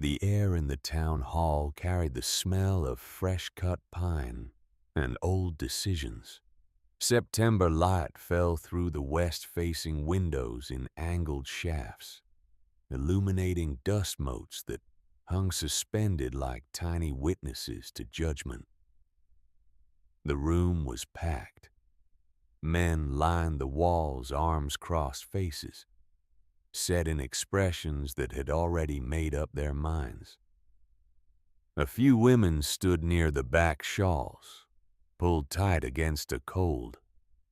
The air in the town hall carried the smell of fresh-cut pine and old decisions. September light fell through the west-facing windows in angled shafts, illuminating dust motes that hung suspended like tiny witnesses to judgment. The room was packed. Men lined the walls, arms crossed, faces set in expressions that had already made up their minds. A few women stood near the back shawls, pulled tight against a cold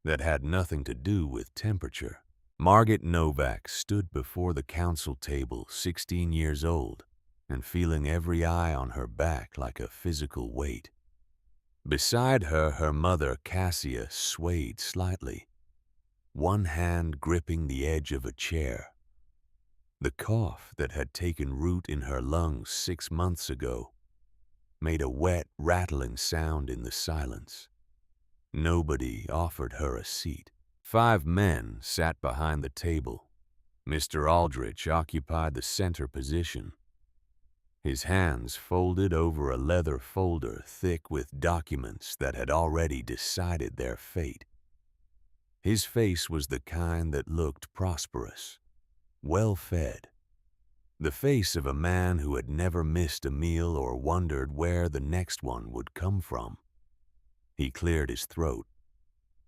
that had nothing to do with temperature. Margaret Novak stood before the council table, 16 years old, and feeling every eye on her back like a physical weight. Beside her, her mother, Cassia, swayed slightly, one hand gripping the edge of a chair. The cough that had taken root in her lungs 6 months ago made a wet, rattling sound in the silence. Nobody offered her a seat. 5 men sat behind the table. Mr. Aldrich occupied the center position, his hands folded over a leather folder thick with documents that had already decided their fate. His face was the kind that looked prosperous, well-fed, the face of a man who had never missed a meal or wondered where the next one would come from. He cleared his throat.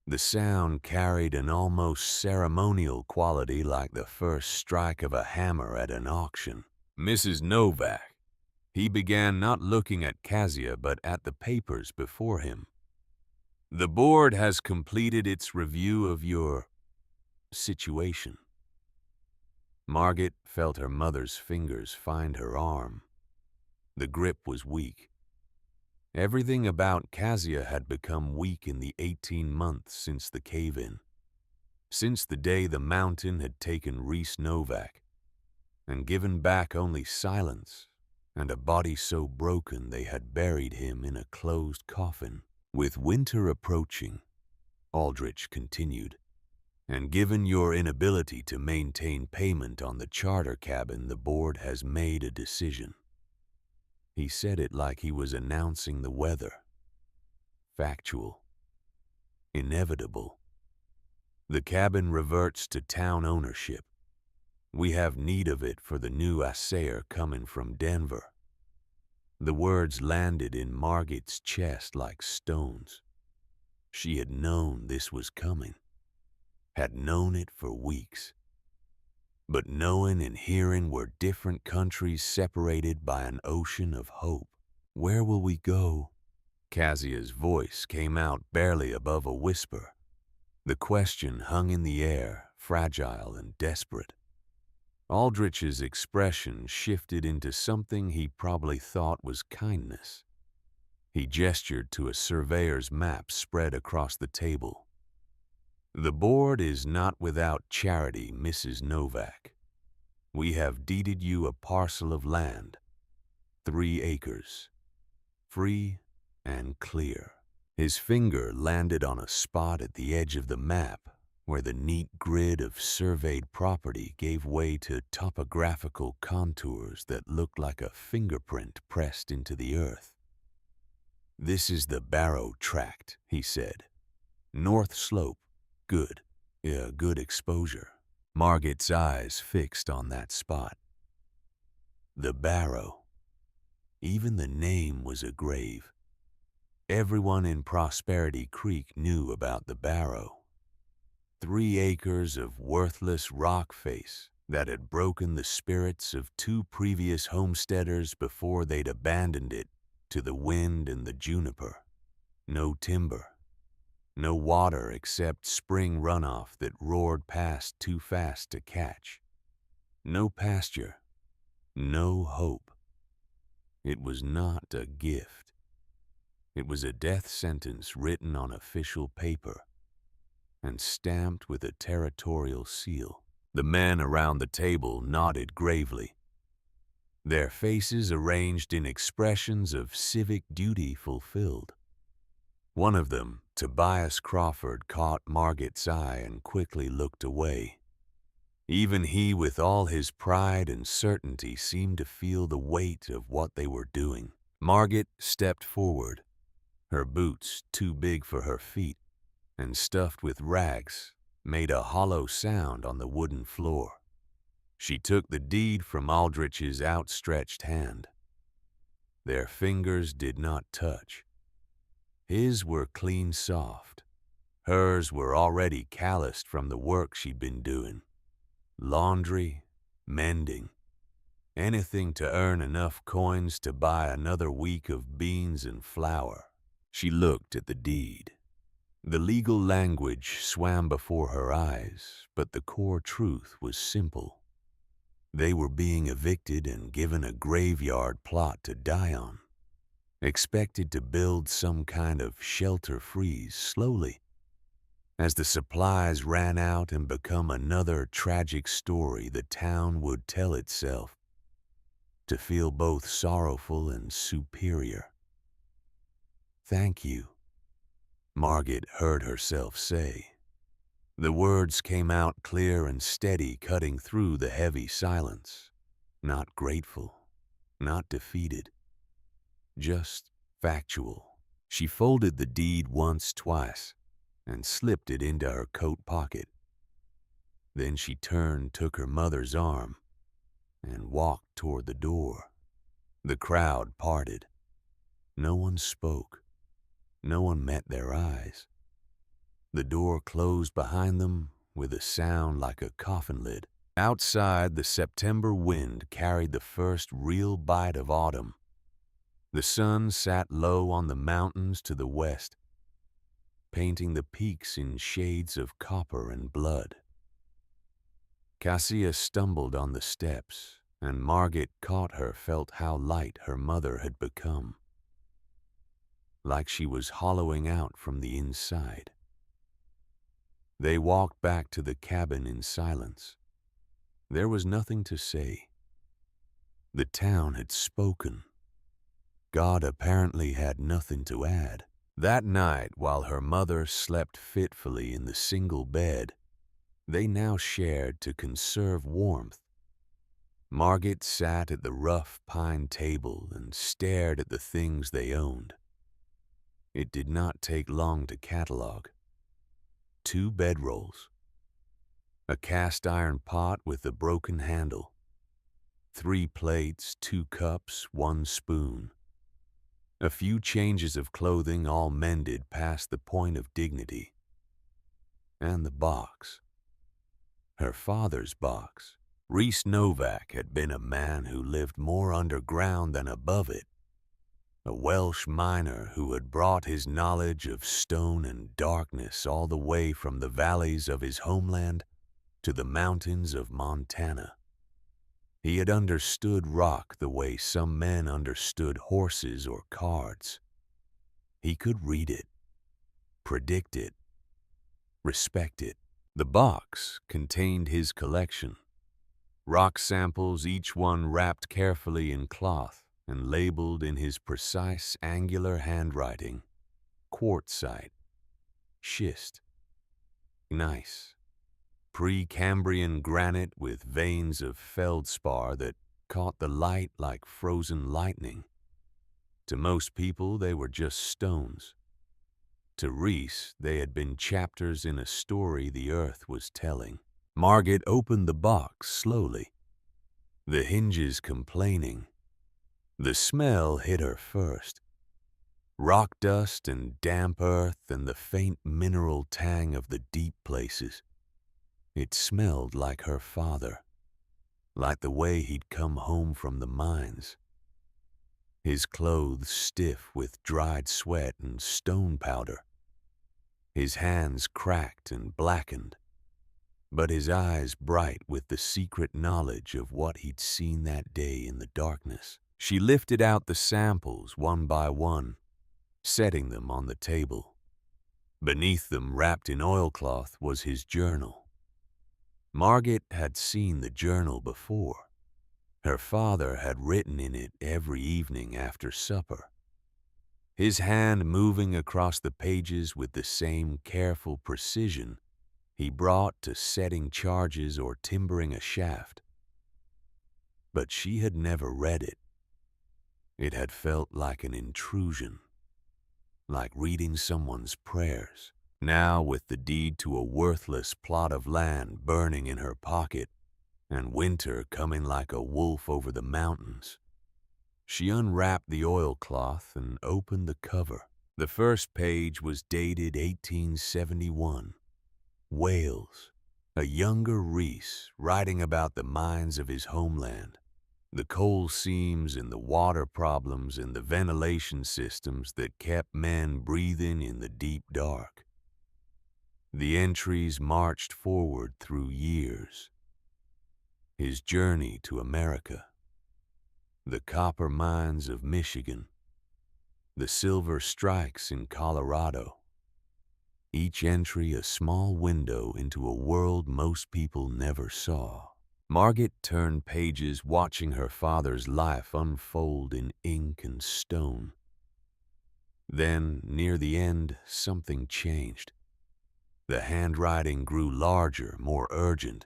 The sound carried an almost ceremonial quality, like the first strike of a hammer at an auction. Mrs. Novak. He began, not looking at Cassia but at the papers before him. The board has completed its review of your situation. Margaret felt her mother's fingers find her arm. The grip was weak. Everything about Cassia had become weak in the 18 months since the cave-in, since the day the mountain had taken Reese Novak and given back only silence and a body so broken they had buried him in a closed coffin. With winter approaching, Aldrich continued, and given your inability to maintain payment on the charter cabin, the board has made a decision. He said it like he was announcing the weather. Factual. Inevitable. The cabin reverts to town ownership. We have need of it for the new assayer coming from Denver. The words landed in Margaret's chest like stones. She had known this was coming. Had known it for weeks. But knowing and hearing were different countries separated by an ocean of hope. Where will we go? Cassia's voice came out barely above a whisper. The question hung in the air, fragile and desperate. Aldrich's expression shifted into something he probably thought was kindness. He gestured to a surveyor's map spread across the table. The board is not without charity, Mrs. Novak. We have deeded you a parcel of land, 3 acres, free and clear. His finger landed on a spot at the edge of the map where the neat grid of surveyed property gave way to topographical contours that looked like a fingerprint pressed into the earth. This is the Barrow Tract, he said. North slope. Good. Yeah, good exposure. Margaret's eyes fixed on that spot. The Barrow. Even the name was a grave. Everyone in Prosperity Creek knew about the Barrow. 3 acres of worthless rock face that had broken the spirits of 2 previous homesteaders before they'd abandoned it to the wind and the juniper. No timber. No water except spring runoff that roared past too fast to catch. No pasture. No hope. It was not a gift. It was a death sentence written on official paper and stamped with a territorial seal. The men around the table nodded gravely, their faces arranged in expressions of civic duty fulfilled. One of them, Tobias Crawford, caught Margaret's eye and quickly looked away. Even he, with all his pride and certainty, seemed to feel the weight of what they were doing. Margaret stepped forward, her boots too big for her feet and stuffed with rags made a hollow sound on the wooden floor. She took the deed from Aldrich's outstretched hand. Their fingers did not touch. His were clean soft. Hers were already calloused from the work she'd been doing. Laundry, mending, anything to earn enough coins to buy another week of beans and flour. She looked at the deed. The legal language swam before her eyes, but the core truth was simple. They were being evicted and given a graveyard plot to die on, expected to build some kind of shelter freeze slowly, as the supplies ran out and become another tragic story the town would tell itself, to feel both sorrowful and superior. "Thank you," Margaret heard herself say. The words came out clear and steady, cutting through the heavy silence. Not grateful, not defeated, just factual. She folded the deed once, twice, and slipped it into her coat pocket. Then she turned, took her mother's arm, and walked toward the door. The crowd parted. No one spoke. No one met their eyes. The door closed behind them with a sound like a coffin lid. Outside, the September wind carried the first real bite of autumn. The sun sat low on the mountains to the west, painting the peaks in shades of copper and blood. Cassia stumbled on the steps, and Margaret caught her, felt how light her mother had become, like she was hollowing out from the inside. They walked back to the cabin in silence. There was nothing to say. The town had spoken. God apparently had nothing to add. That night, while her mother slept fitfully in the single bed they now shared to conserve warmth, Margaret sat at the rough pine table and stared at the things they owned. It did not take long to catalog. 2 bedrolls, a cast iron pot with a broken handle, 3 plates, 2 cups, 1 spoon, a few changes of clothing all mended past the point of dignity, and the box. Her father's box. Reese Novak had been a man who lived more underground than above it, a Welsh miner who had brought his knowledge of stone and darkness all the way from the valleys of his homeland to the mountains of Montana. He had understood rock the way some men understood horses or cards. He could read it, predict it, respect it. The box contained his collection. Rock samples, each one wrapped carefully in cloth and labeled in his precise angular handwriting: quartzite, schist, gneiss, Precambrian granite with veins of feldspar that caught the light like frozen lightning. To most people, they were just stones. To Reese, they had been chapters in a story the earth was telling. Margaret opened the box slowly, the hinges complaining. The smell hit her first. Rock dust and damp earth and the faint mineral tang of the deep places. It smelled like her father, like the way he'd come home from the mines. His clothes stiff with dried sweat and stone powder. His hands cracked and blackened, but his eyes bright with the secret knowledge of what he'd seen that day in the darkness. She lifted out the samples one by one, setting them on the table. Beneath them, wrapped in oilcloth, was his journal. Margaret had seen the journal before. Her father had written in it every evening after supper, his hand moving across the pages with the same careful precision he brought to setting charges or timbering a shaft. But she had never read it. It had felt like an intrusion, like reading someone's prayers. Now, with the deed to a worthless plot of land burning in her pocket and winter coming like a wolf over the mountains, she unwrapped the oilcloth and opened the cover. The first page was dated 1871. Wales. A younger Reese writing about the mines of his homeland, the coal seams and the water problems and the ventilation systems that kept men breathing in the deep dark. The entries marched forward through years. His journey to America, the copper mines of Michigan, the silver strikes in Colorado. Each entry a small window into a world most people never saw. Margaret turned pages watching her father's life unfold in ink and stone. Then, near the end, something changed. The handwriting grew larger, more urgent.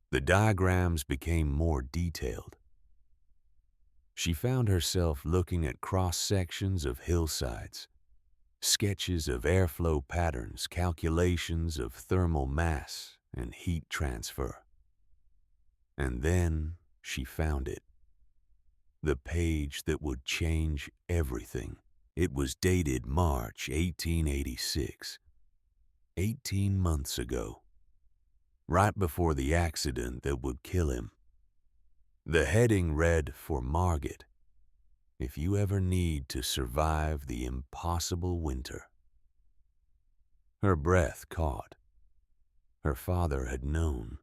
The diagrams became more detailed. She found herself looking at cross-sections of hillsides, sketches of airflow patterns, calculations of thermal mass and heat transfer. And then she found it. The page that would change everything. It was dated March 1886. 18 months ago, right before the accident that would kill him. The heading read, "For Margaret, if you ever need to survive the impossible winter." Her breath caught. Her father had known.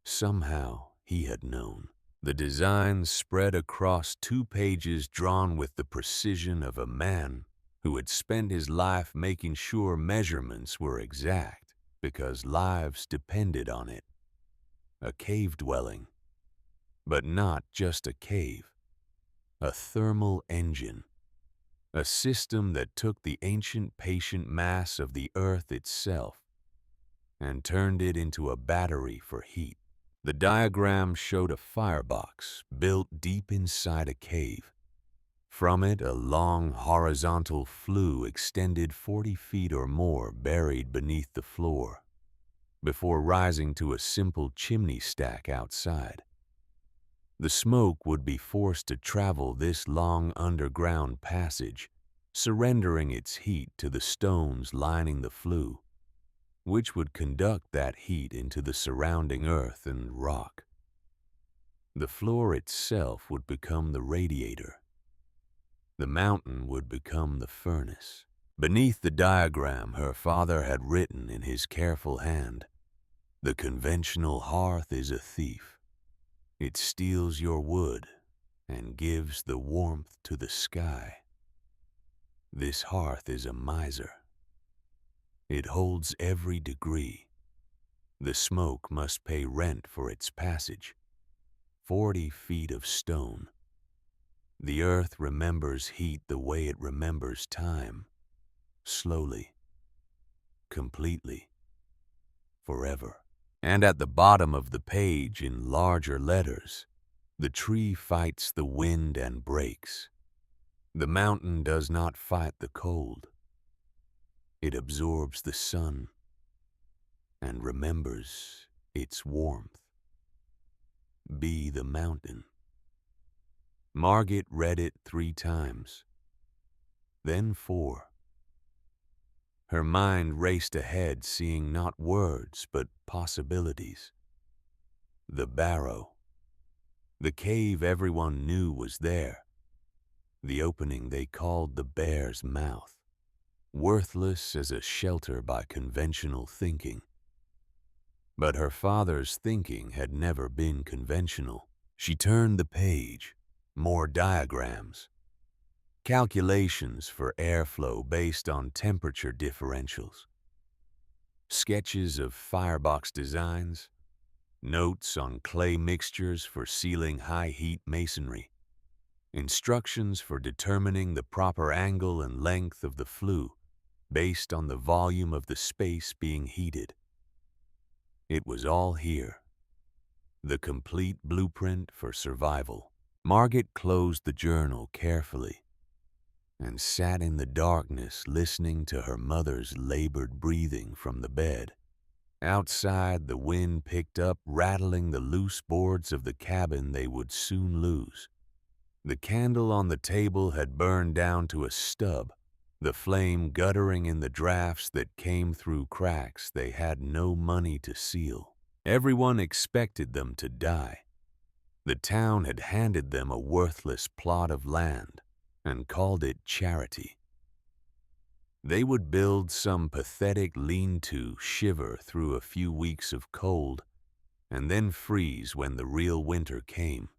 Somehow he had known. The design spread across 2 pages drawn with the precision of a man who had spent his life making sure measurements were exact because lives depended on it. A cave dwelling, but not just a cave. A thermal engine, a system that took the ancient patient mass of the earth itself and turned it into a battery for heat. The diagram showed a firebox built deep inside a cave. From it, a long horizontal flue extended 40 feet or more buried beneath the floor, before rising to a simple chimney stack outside. The smoke would be forced to travel this long underground passage, surrendering its heat to the stones lining the flue, which would conduct that heat into the surrounding earth and rock. The floor itself would become the radiator. The mountain would become the furnace. Beneath the diagram her father had written in his careful hand, "The conventional hearth is a thief. It steals your wood and gives the warmth to the sky. This hearth is a miser. It holds every degree. The smoke must pay rent for its passage. 40 feet of stone. The earth remembers heat the way it remembers time. Slowly. Completely. Forever." And at the bottom of the page, in larger letters, "The tree fights the wind and breaks. The mountain does not fight the cold. It absorbs the sun and remembers its warmth. Be the mountain." Margaret read it 3 times, then 4. Her mind raced ahead, seeing not words but possibilities. The barrow. The cave everyone knew was there. The opening they called the bear's mouth. Worthless as a shelter by conventional thinking. But her father's thinking had never been conventional. She turned the page. More diagrams. Calculations for airflow based on temperature differentials. Sketches of firebox designs. Notes on clay mixtures for sealing high-heat masonry. Instructions for determining the proper angle and length of the flue based on the volume of the space being heated. It was all here, the complete blueprint for survival. Margaret closed the journal carefully and sat in the darkness listening to her mother's labored breathing from the bed. Outside, the wind picked up, rattling the loose boards of the cabin they would soon lose. The candle on the table had burned down to a stub, the flame guttering in the drafts that came through cracks they had no money to seal. Everyone expected them to die. The town had handed them a worthless plot of land and called it charity. They would build some pathetic lean-to, shiver through a few weeks of cold, and then freeze when the real winter came.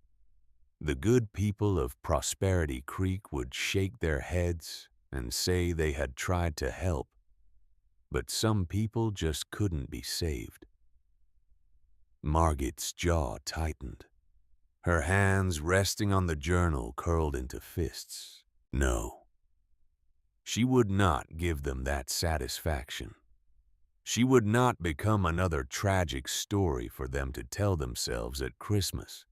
The good people of Prosperity Creek would shake their heads and say they had tried to help, but some people just couldn't be saved. Margaret's jaw tightened. Her hands resting on the journal curled into fists. No. She would not give them that satisfaction. She would not become another tragic story for them to tell themselves at Christmas,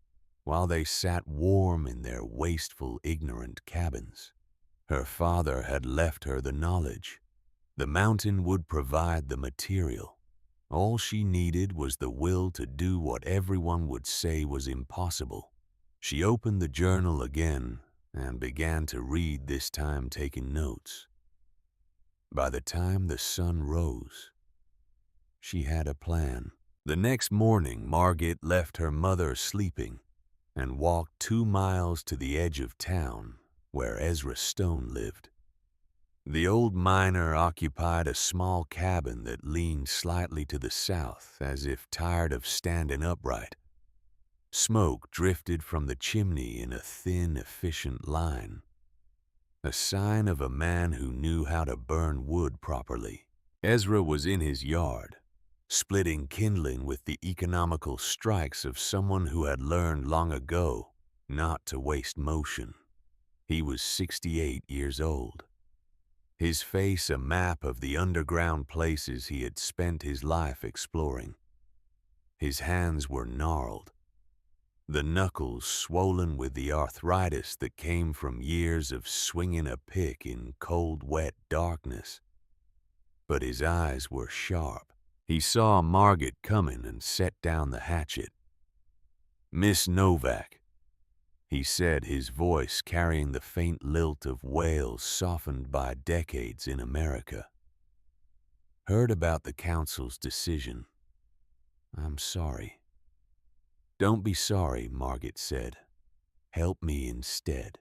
while they sat warm in their wasteful, ignorant cabins. Her father had left her the knowledge. The mountain would provide the material. All she needed was the will to do what everyone would say was impossible. She opened the journal again and began to read, this time taking notes. By the time the sun rose, she had a plan. The next morning, Margaret left her mother sleeping and walked 2 miles to the edge of town where Ezra Stone lived. The old miner occupied a small cabin that leaned slightly to the south, as if tired of standing upright. Smoke drifted from the chimney in a thin, efficient line, a sign of a man who knew how to burn wood properly. Ezra was in his yard, splitting kindling with the economical strikes of someone who had learned long ago not to waste motion. He was 68 years old, his face a map of the underground places he had spent his life exploring. His hands were gnarled, the knuckles swollen with the arthritis that came from years of swinging a pick in cold, wet darkness. But his eyes were sharp. He saw Margaret coming and set down the hatchet. "Miss Novak," he said, his voice carrying the faint lilt of Wales softened by decades in America. "Heard about the council's decision. I'm sorry." "Don't be sorry," Margaret said. "Help me instead."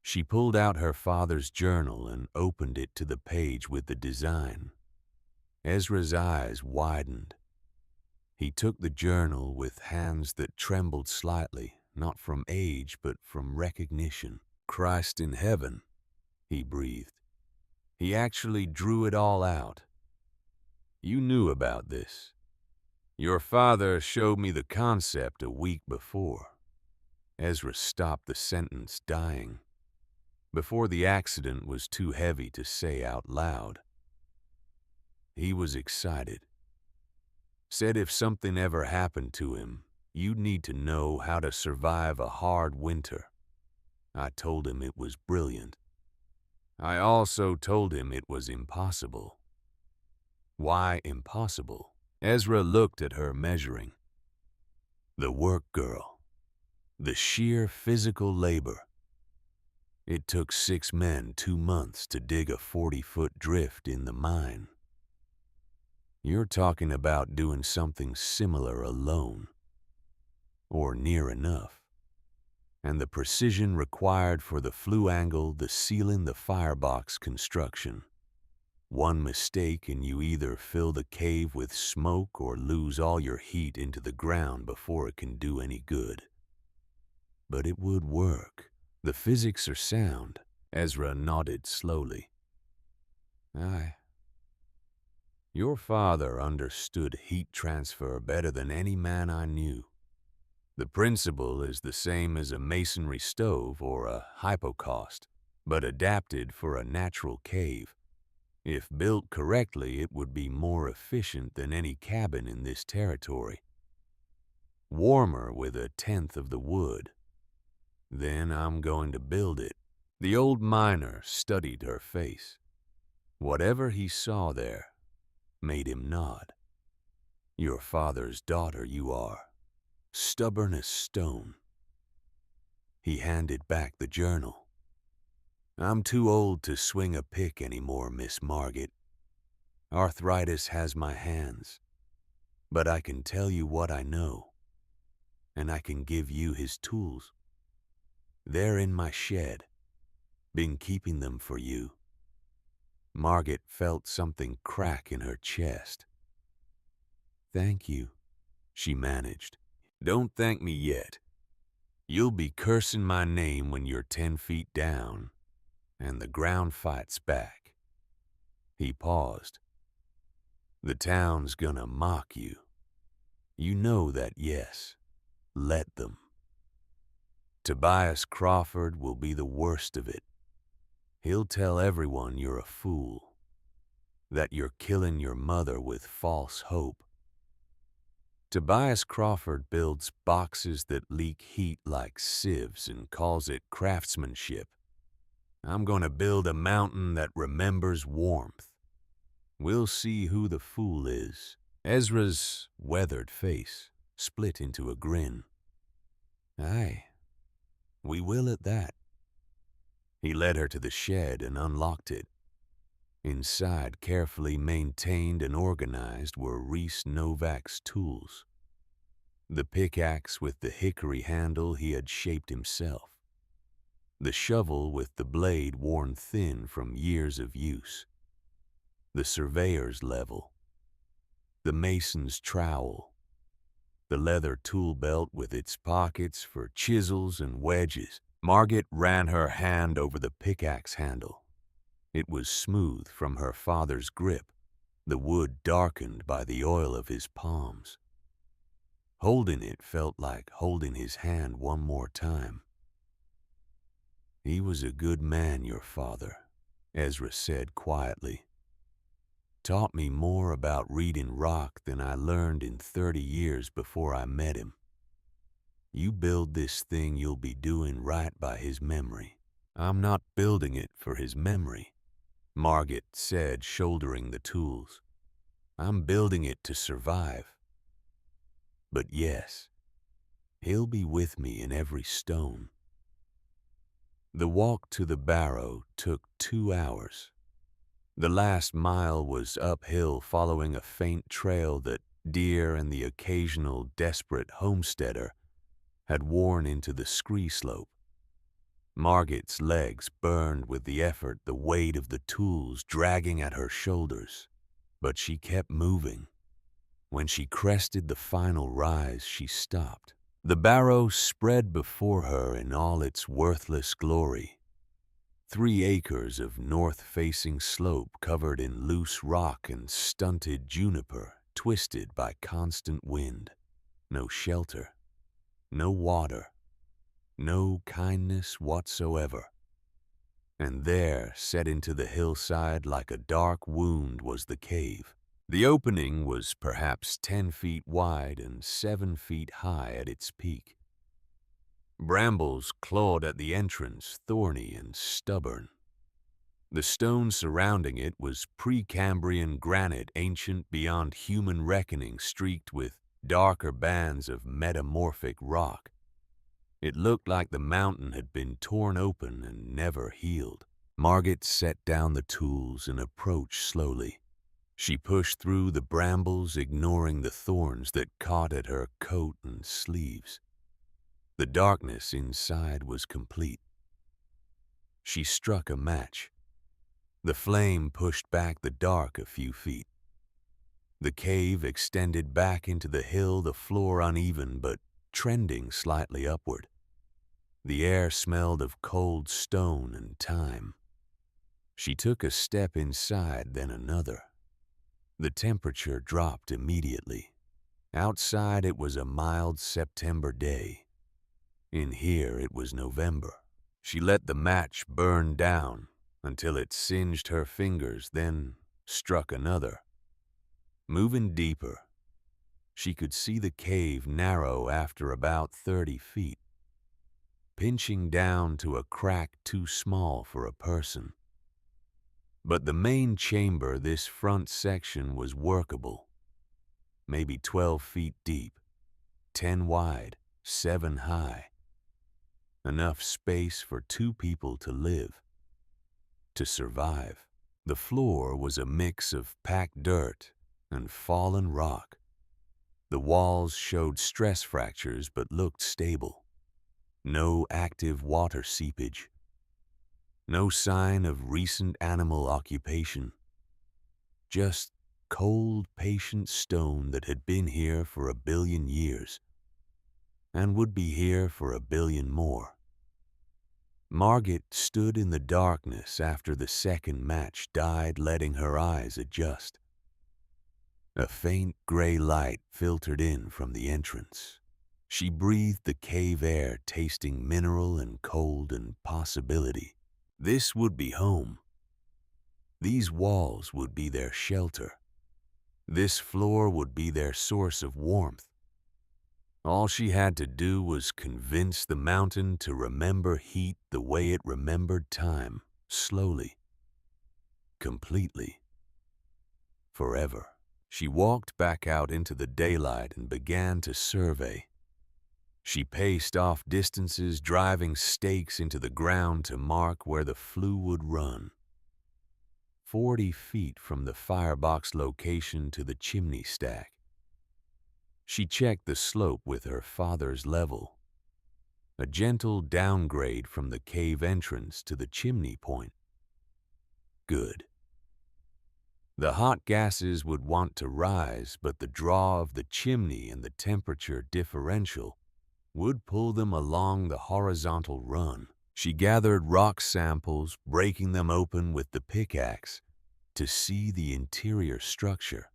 She pulled out her father's journal and opened it to the page with the design. Ezra's eyes widened. He took the journal with hands that trembled slightly, not from age but from recognition. "Christ in heaven," he breathed. "He actually drew it all out. You knew about this. Your father showed me the concept a week before." Ezra stopped the sentence, dying, before the accident was too heavy to say out loud. He was excited. Said if something ever happened to him, you'd need to know how to survive a hard winter. I told him it was brilliant. I also told him it was impossible. "Why impossible?" Ezra looked at her, measuring. The work girl. The sheer physical labor. It took 6 men 2 months to dig a 40-foot drift in the mine. You're talking about doing something similar alone, or near enough. And the precision required for the flue angle, the ceiling, the firebox construction. One mistake and you either fill the cave with smoke or lose all your heat into the ground before it can do any good. But it would work. The physics are sound. Ezra nodded slowly. Aye. Your father understood heat transfer better than any man I knew. The principle is the same as a masonry stove or a hypocaust, but adapted for a natural cave. If built correctly, it would be more efficient than any cabin in this territory. Warmer with 1/10 of the wood. Then I'm going to build it. The old miner studied her face. Whatever he saw there made him nod. Your father's daughter you are, stubborn as stone. He handed back the journal. I'm too old to swing a pick anymore, Miss Margit. Arthritis has my hands, but I can tell you what I know, and I can give you his tools. They're in my shed. Been keeping them for you. Margit felt something crack in her chest. Thank you, she managed. Don't thank me yet. You'll be cursing my name when you're 10 feet down, and the ground fights back. He paused. The town's gonna mock you. You know that, yes. Let them. Tobias Crawford will be the worst of it. He'll tell everyone you're a fool, that you're killing your mother with false hope. Tobias Crawford builds boxes that leak heat like sieves and calls it craftsmanship. I'm going to build a mountain that remembers warmth. We'll see who the fool is. Ezra's weathered face split into a grin. Aye, we will at that. He led her to the shed and unlocked it. Inside, carefully maintained and organized, were Reese Novak's tools. The pickaxe with the hickory handle he had shaped himself. The shovel with the blade worn thin from years of use. The surveyor's level. The mason's trowel. The leather tool belt with its pockets for chisels and wedges. Margit ran her hand over the pickaxe handle. It was smooth from her father's grip, the wood darkened by the oil of his palms. Holding it felt like holding his hand one more time. He was a good man, your father, Ezra said quietly. Taught me more about reading rock than I learned in 30 years before I met him. You build this thing, you'll be doing right by his memory. I'm not building it for his memory, Margit said, shouldering the tools. I'm building it to survive. But yes, he'll be with me in every stone. The walk to the barrow took 2 hours. The last mile was uphill, following a faint trail that deer and the occasional desperate homesteader had worn into the scree slope. Margit's legs burned with the effort, the weight of the tools dragging at her shoulders, but she kept moving. When she crested the final rise, she stopped. The barrow spread before her in all its worthless glory. 3 acres of north-facing slope covered in loose rock and stunted juniper, twisted by constant wind. No shelter, no water, no kindness whatsoever. And there, set into the hillside like a dark wound, was the cave. The opening was perhaps 10 feet wide and 7 feet high at its peak. Brambles clawed at the entrance, thorny and stubborn. The stone surrounding it was Precambrian granite, ancient beyond human reckoning, streaked with darker bands of metamorphic rock. It looked like the mountain had been torn open and never healed. Margit set down the tools and approached slowly. She pushed through the brambles, ignoring the thorns that caught at her coat and sleeves. The darkness inside was complete. She struck a match. The flame pushed back the dark a few feet. The cave extended back into the hill, the floor uneven but trending slightly upward. The air smelled of cold stone and time. She took a step inside, then another. The temperature dropped immediately. Outside it was a mild September day. In here it was November. She let the match burn down, until it singed her fingers, then struck another. Moving deeper, she could see the cave narrow after about 30 feet, pinching down to a crack too small for a person. But the main chamber, this front section, was workable. Maybe 12 feet deep, 10 wide, 7 high. Enough space for 2 people to live, to survive. The floor was a mix of packed dirt and fallen rock. The walls showed stress fractures but looked stable. No active water seepage. No sign of recent animal occupation. Just cold, patient stone that had been here for 1 billion years and would be here for 1 billion more. Margaret stood in the darkness after the second match died, letting her eyes adjust. A faint gray light filtered in from the entrance. She breathed the cave air, tasting mineral and cold and possibility. This would be home. These walls would be their shelter. This floor would be their source of warmth. All she had to do was convince the mountain to remember heat the way it remembered time, slowly, completely, forever. She walked back out into the daylight and began to survey. She paced off distances, driving stakes into the ground to mark where the flue would run. 40 feet from the firebox location to the chimney stack. She checked the slope with her father's level. A gentle downgrade from the cave entrance to the chimney point. Good. The hot gases would want to rise, but the draw of the chimney and the temperature differential would pull them along the horizontal run. She gathered rock samples, breaking them open with the pickaxe to see the interior structure.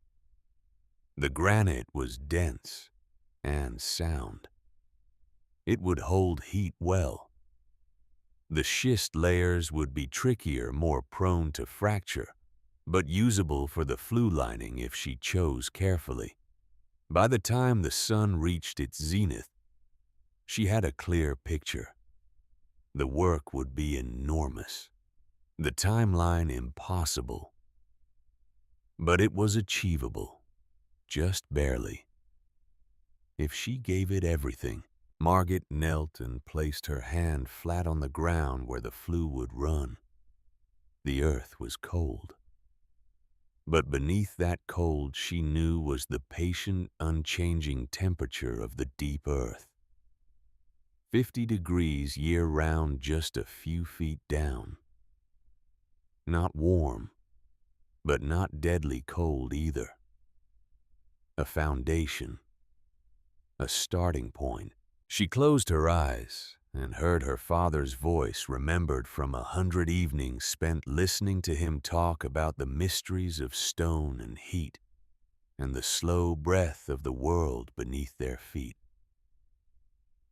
The granite was dense and sound. It would hold heat well. The schist layers would be trickier, more prone to fracture, but usable for the flue lining if she chose carefully. By the time the sun reached its zenith, she had a clear picture. The work would be enormous. The timeline impossible. But it was achievable. Just barely. If she gave it everything. Margaret knelt and placed her hand flat on the ground where the flue would run. The earth was cold. But beneath that cold she knew was the patient, unchanging temperature of the deep earth. 50 degrees year-round, just a few feet down. Not warm, but not deadly cold either. A foundation, a starting point. She closed her eyes and heard her father's voice, remembered from 100 evenings spent listening to him talk about the mysteries of stone and heat and the slow breath of the world beneath their feet.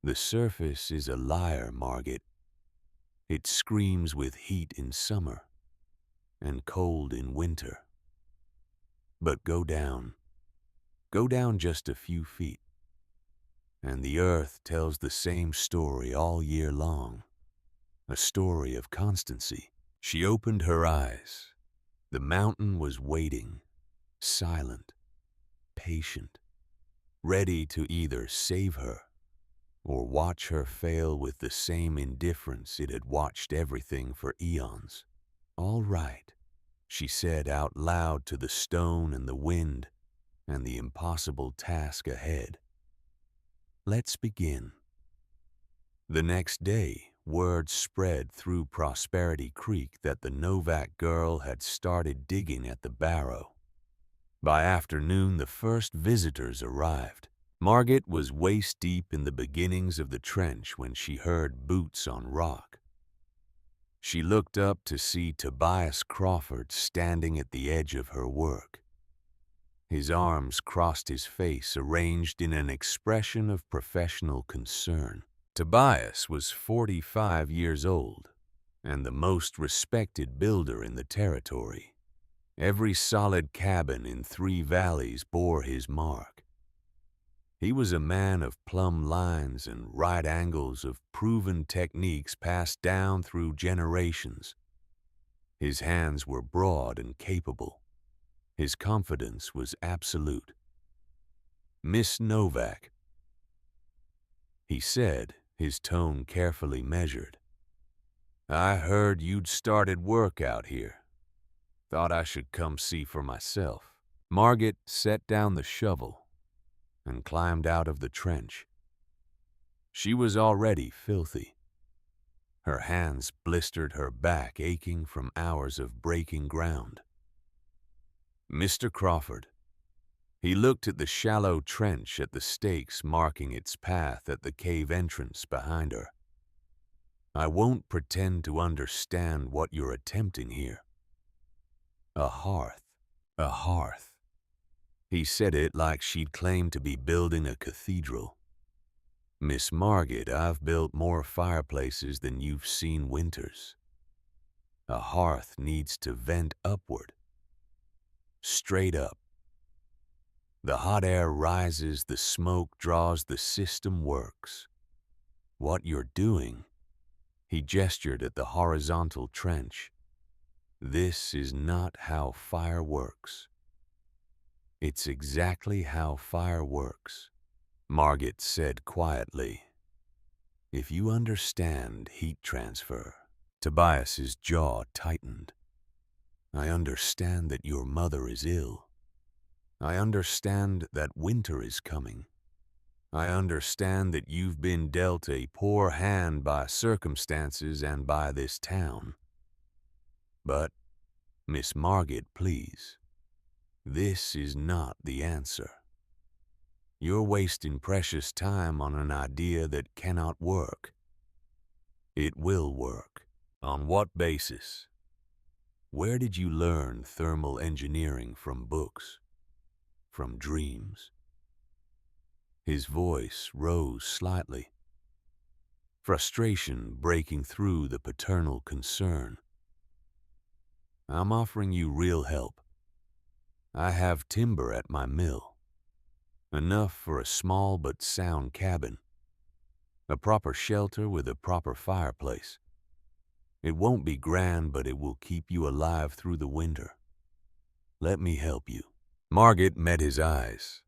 The surface is a liar, Margaret. It screams with heat in summer and cold in winter. But go down just a few feet, and the earth tells the same story all year long, a story of constancy. She opened her eyes. The mountain was waiting, silent, patient, ready to either save her or watch her fail with the same indifference it had watched everything for eons. "All right," she said out loud to the stone and the wind and the impossible task ahead. "Let's begin." The next day, word spread through Prosperity Creek that the Novak girl had started digging at the barrow. By afternoon, the first visitors arrived. Margaret was waist-deep in the beginnings of the trench when she heard boots on rock. She looked up to see Tobias Crawford standing at the edge of her work. His arms crossed his face, arranged in an expression of professional concern. Tobias was 45 years old and the most respected builder in the territory. Every solid cabin in 3 valleys bore his mark. He was a man of plumb lines and right angles, of proven techniques passed down through generations. His hands were broad and capable. His confidence was absolute. "Miss Novak," he said, his tone carefully measured, "I heard you'd started work out here. Thought I should come see for myself." Margaret set down the shovel and climbed out of the trench. She was already filthy. Her hands blistered, her back aching from hours of breaking ground. "Mr. Crawford." He looked at the shallow trench, at the stakes marking its path at the cave entrance behind her. "I won't pretend to understand what you're attempting here. A hearth. A hearth." He said it like she'd claimed to be building a cathedral. "Miss Margaret, I've built more fireplaces than you've seen winters. A hearth needs to vent upward. Straight up. The hot air rises, the smoke draws, the system works. What you're doing," he gestured at the horizontal trench, "this is not how fire works." "It's exactly how fire works," Margaret said quietly. "If you understand heat transfer." Tobias's jaw tightened. "I understand that your mother is ill. I understand that winter is coming. I understand that you've been dealt a poor hand by circumstances and by this town. But, Miss Margaret, please, this is not the answer. You're wasting precious time on an idea that cannot work. It will work. On what basis? Where did you learn thermal engineering? From books? From dreams?" His voice rose slightly, frustration breaking through the paternal concern. "I'm offering you real help. I have timber at my mill. Enough for a small but sound cabin. A proper shelter with a proper fireplace. It won't be grand, but it will keep you alive through the winter. Let me help you." Margaret met his eyes.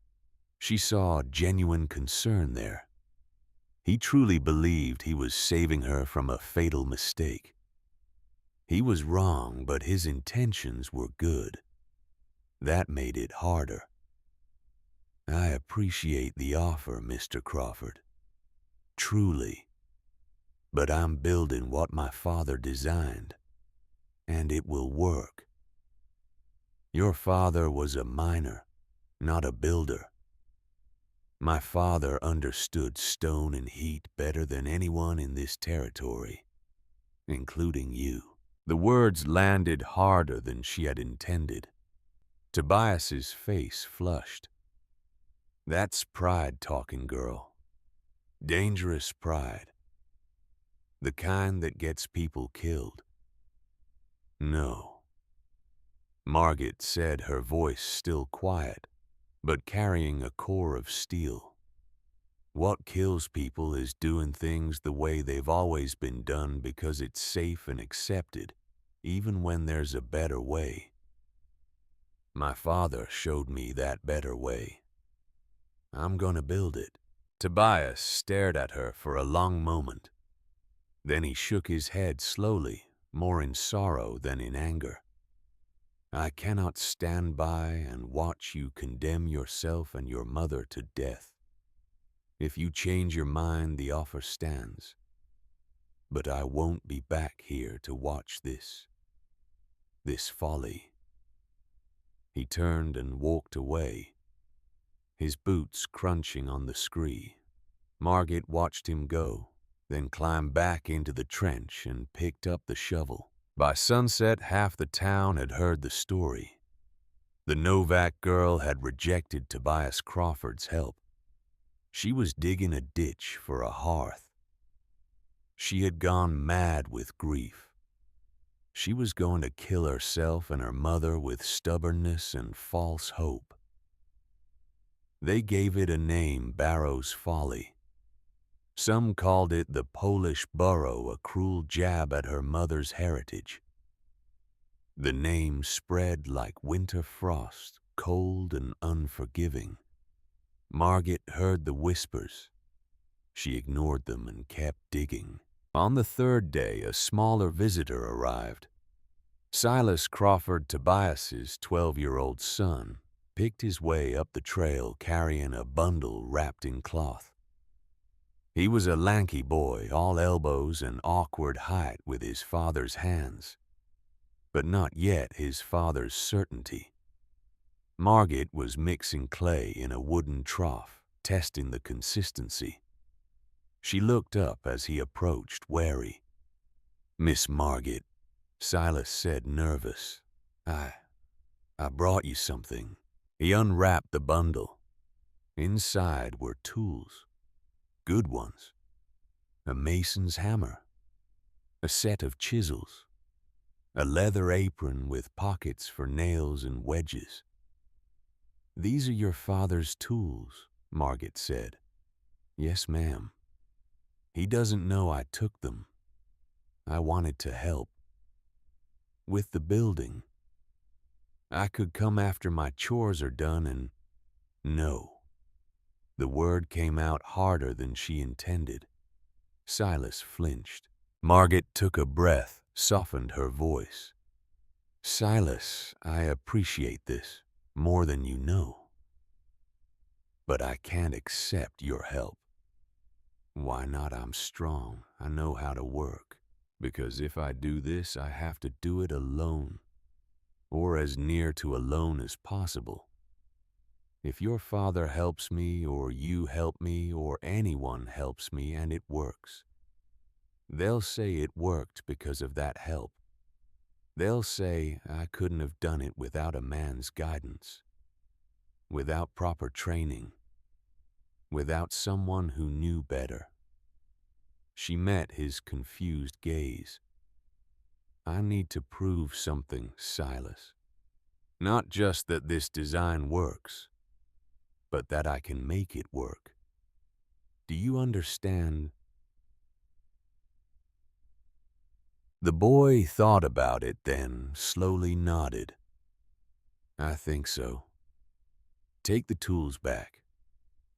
She saw genuine concern there. He truly believed he was saving her from a fatal mistake. He was wrong, but his intentions were good. That made it harder. "I appreciate the offer, Mr. Crawford. Truly. But I'm building what my father designed, and it will work. Your father was a miner, not a builder. My father understood stone and heat better than anyone in this territory, including you." The words landed harder than she had intended. Tobias's face flushed. "That's pride talking, girl. Dangerous pride. The kind that gets people killed." "No," Margaret said, her voice still quiet, but carrying a core of steel. "What kills people is doing things the way they've always been done because it's safe and accepted, even when there's a better way. My father showed me that better way. I'm gonna build it." Tobias stared at her for a long moment. Then he shook his head slowly, more in sorrow than in anger. "I cannot stand by and watch you condemn yourself and your mother to death. If you change your mind, the offer stands. But I won't be back here to watch this folly." He turned and walked away, his boots crunching on the scree. Margaret watched him go, then climbed back into the trench and picked up the shovel. By sunset, half the town had heard the story. The Novak girl had rejected Tobias Crawford's help. She was digging a ditch for a hearth. She had gone mad with grief. She was going to kill herself and her mother with stubbornness and false hope. They gave it a name, Barrow's Folly. Some called it the Polish burrow, a cruel jab at her mother's heritage. The name spread like winter frost, cold and unforgiving. Margaret heard the whispers. She ignored them and kept digging. On the third day, a smaller visitor arrived. Silas Crawford Tobias's 12-year-old son picked his way up the trail carrying a bundle wrapped in cloth. He was a lanky boy, all elbows and awkward height with his father's hands, but not yet his father's certainty. Margaret was mixing clay in a wooden trough, testing the consistency. She looked up as he approached, wary. "Miss Margaret," Silas said, nervous. I brought you something." He unwrapped the bundle. Inside were tools. Good ones. A mason's hammer. A set of chisels. A leather apron with pockets for nails and wedges. "These are your father's tools," Margaret said. "Yes, ma'am. He doesn't know I took them. I wanted to help. With the building. I could come after my chores are done and..." "No." The word came out harder than she intended. Silas flinched. Margaret took a breath, softened her voice. "Silas, I appreciate this more than you know. But I can't accept your help." "Why not? I'm strong. I know how to work. Because if I do this, I have to do it alone. Or as near to alone as possible. If your father helps me, or you help me, or anyone helps me and it works, they'll say it worked because of that help. They'll say I couldn't have done it without a man's guidance, without proper training, without someone who knew better." She met his confused gaze. "I need to prove something, Silas. Not just that this design works, but that I can make it work. Do you understand?" The boy thought about it, then slowly nodded. "I think so. Take the tools back.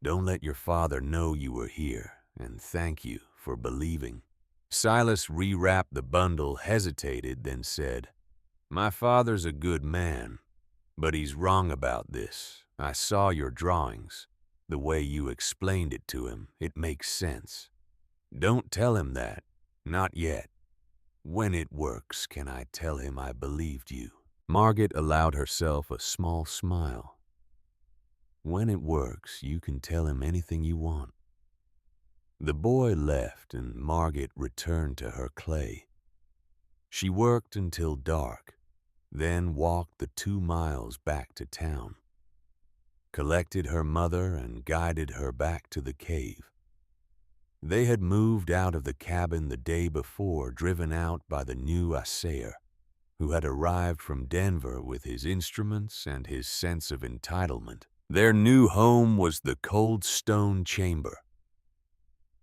Don't let your father know you were here, and thank you for believing." Silas rewrapped the bundle, hesitated, then said, "My father's a good man, but he's wrong about this. I saw your drawings. The way you explained it to him, it makes sense. Don't tell him that. Not yet. When it works, can I tell him I believed you?" Margaret allowed herself a small smile. "When it works, you can tell him anything you want." The boy left, and Margaret returned to her clay. She worked until dark, then walked the 2 miles back to town, collected her mother and guided her back to the cave. They had moved out of the cabin the day before, driven out by the new assayer, who had arrived from Denver with his instruments and his sense of entitlement. Their new home was the cold stone chamber.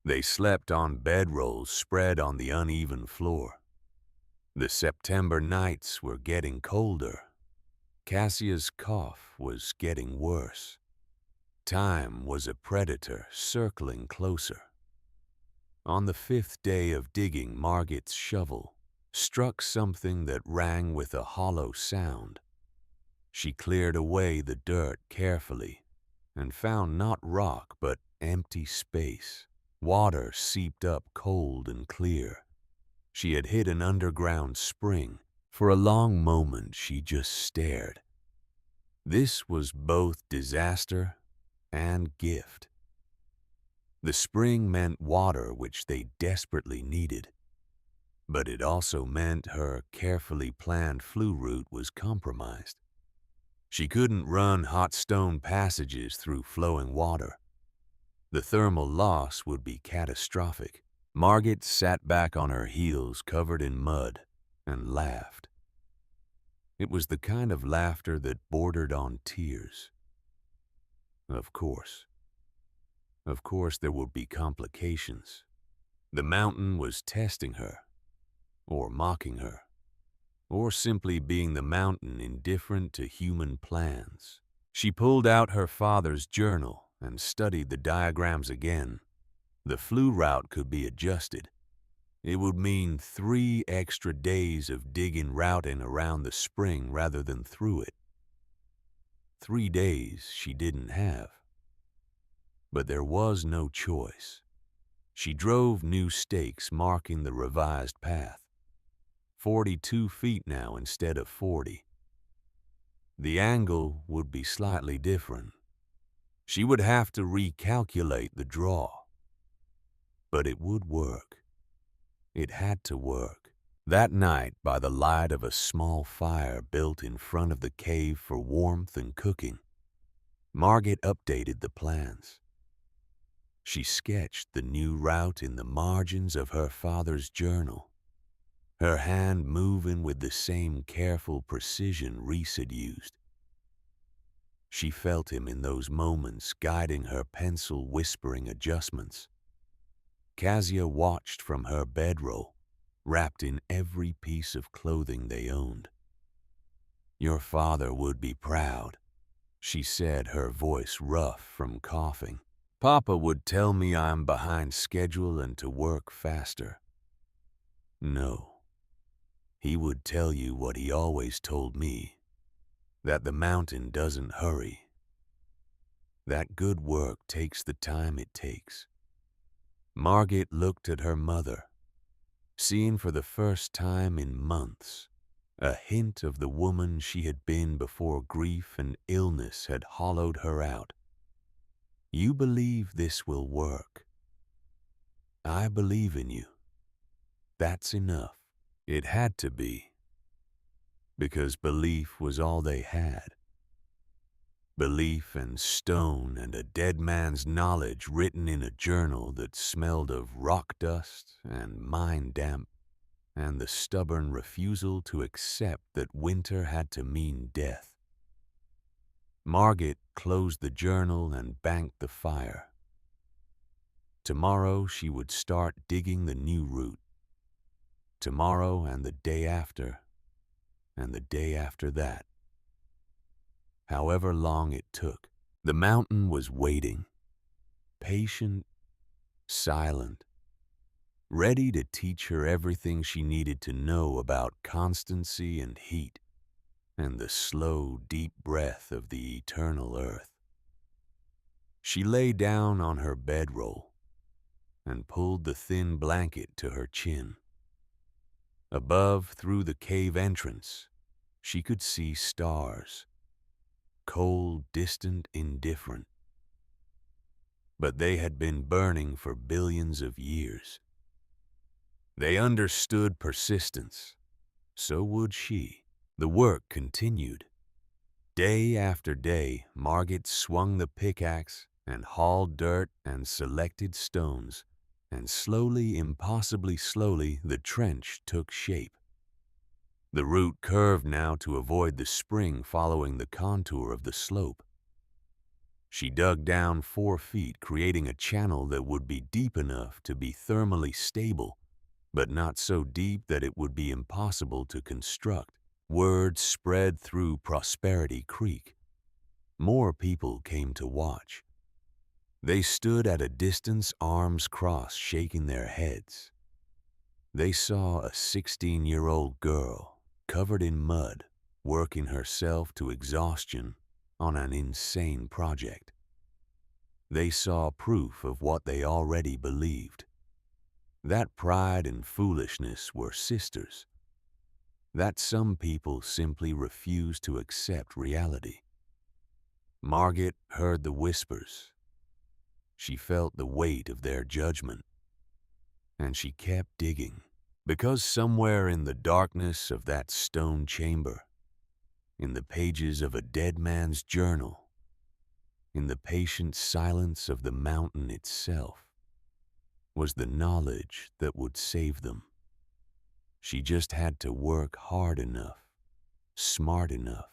They slept on bedrolls spread on the uneven floor. The September nights were getting colder. Cassia's cough was getting worse. Time was a predator circling closer. On the 5th day of digging, Margaret's shovel struck something that rang with a hollow sound. She cleared away the dirt carefully and found not rock but empty space. Water seeped up cold and clear. She had hit an underground spring. For a long moment she just stared. This was both disaster and gift. The spring meant water which they desperately needed, but it also meant her carefully planned flue route was compromised. She couldn't run hot stone passages through flowing water. The thermal loss would be catastrophic. Margaret sat back on her heels covered in mud and laughed. It was the kind of laughter that bordered on tears. Of course. Of course there would be complications. The mountain was testing her, or mocking her, or simply being the mountain indifferent to human plans. She pulled out her father's journal and studied the diagrams again. The flu route could be adjusted. It would mean 3 extra days of digging routing around the spring rather than through it. 3 days she didn't have. But there was no choice. She drove new stakes marking the revised path. 42 feet now instead of 40. The angle would be slightly different. She would have to recalculate the draw. But it would work. It had to work. That night, by the light of a small fire built in front of the cave for warmth and cooking, Margaret updated the plans. She sketched the new route in the margins of her father's journal, her hand moving with the same careful precision Reese had used. She felt him in those moments guiding her pencil whispering adjustments. Kezia watched from her bedroll, wrapped in every piece of clothing they owned. "Your father would be proud," she said, her voice rough from coughing. "Papa would tell me I'm behind schedule and to work faster." No. He would tell you what he always told me, that the mountain doesn't hurry. That good work takes the time it takes. Margaret looked at her mother, seeing for the first time in months a hint of the woman she had been before grief and illness had hollowed her out. "You believe this will work. I believe in you. That's enough." It had to be, because belief was all they had. Belief and stone and a dead man's knowledge written in a journal that smelled of rock dust and mine damp, and the stubborn refusal to accept that winter had to mean death. Margaret closed the journal and banked the fire. Tomorrow she would start digging the new route. Tomorrow and the day after, and the day after that. However long it took, the mountain was waiting, patient, silent, ready to teach her everything she needed to know about constancy and heat, and the slow, deep breath of the eternal earth. She lay down on her bedroll and pulled the thin blanket to her chin. Above, through the cave entrance, she could see stars, cold, distant, indifferent. But they had been burning for billions of years. They understood persistence. So would she. The work continued. Day after day, Margaret swung the pickaxe and hauled dirt and selected stones, and slowly, impossibly slowly, the trench took shape. The route curved now to avoid the spring following the contour of the slope. She dug down 4 feet, creating a channel that would be deep enough to be thermally stable, but not so deep that it would be impossible to construct. Word spread through Prosperity Creek. More people came to watch. They stood at a distance, arms crossed, shaking their heads. They saw a 16-year-old girl, covered in mud, working herself to exhaustion on an insane project. They saw proof of what they already believed. That pride and foolishness were sisters. That some people simply refused to accept reality. Margaret heard the whispers. She felt the weight of their judgment. And she kept digging, because somewhere in the darkness of that stone chamber, in the pages of a dead man's journal, in the patient silence of the mountain itself, was the knowledge that would save them. She just had to work hard enough, smart enough,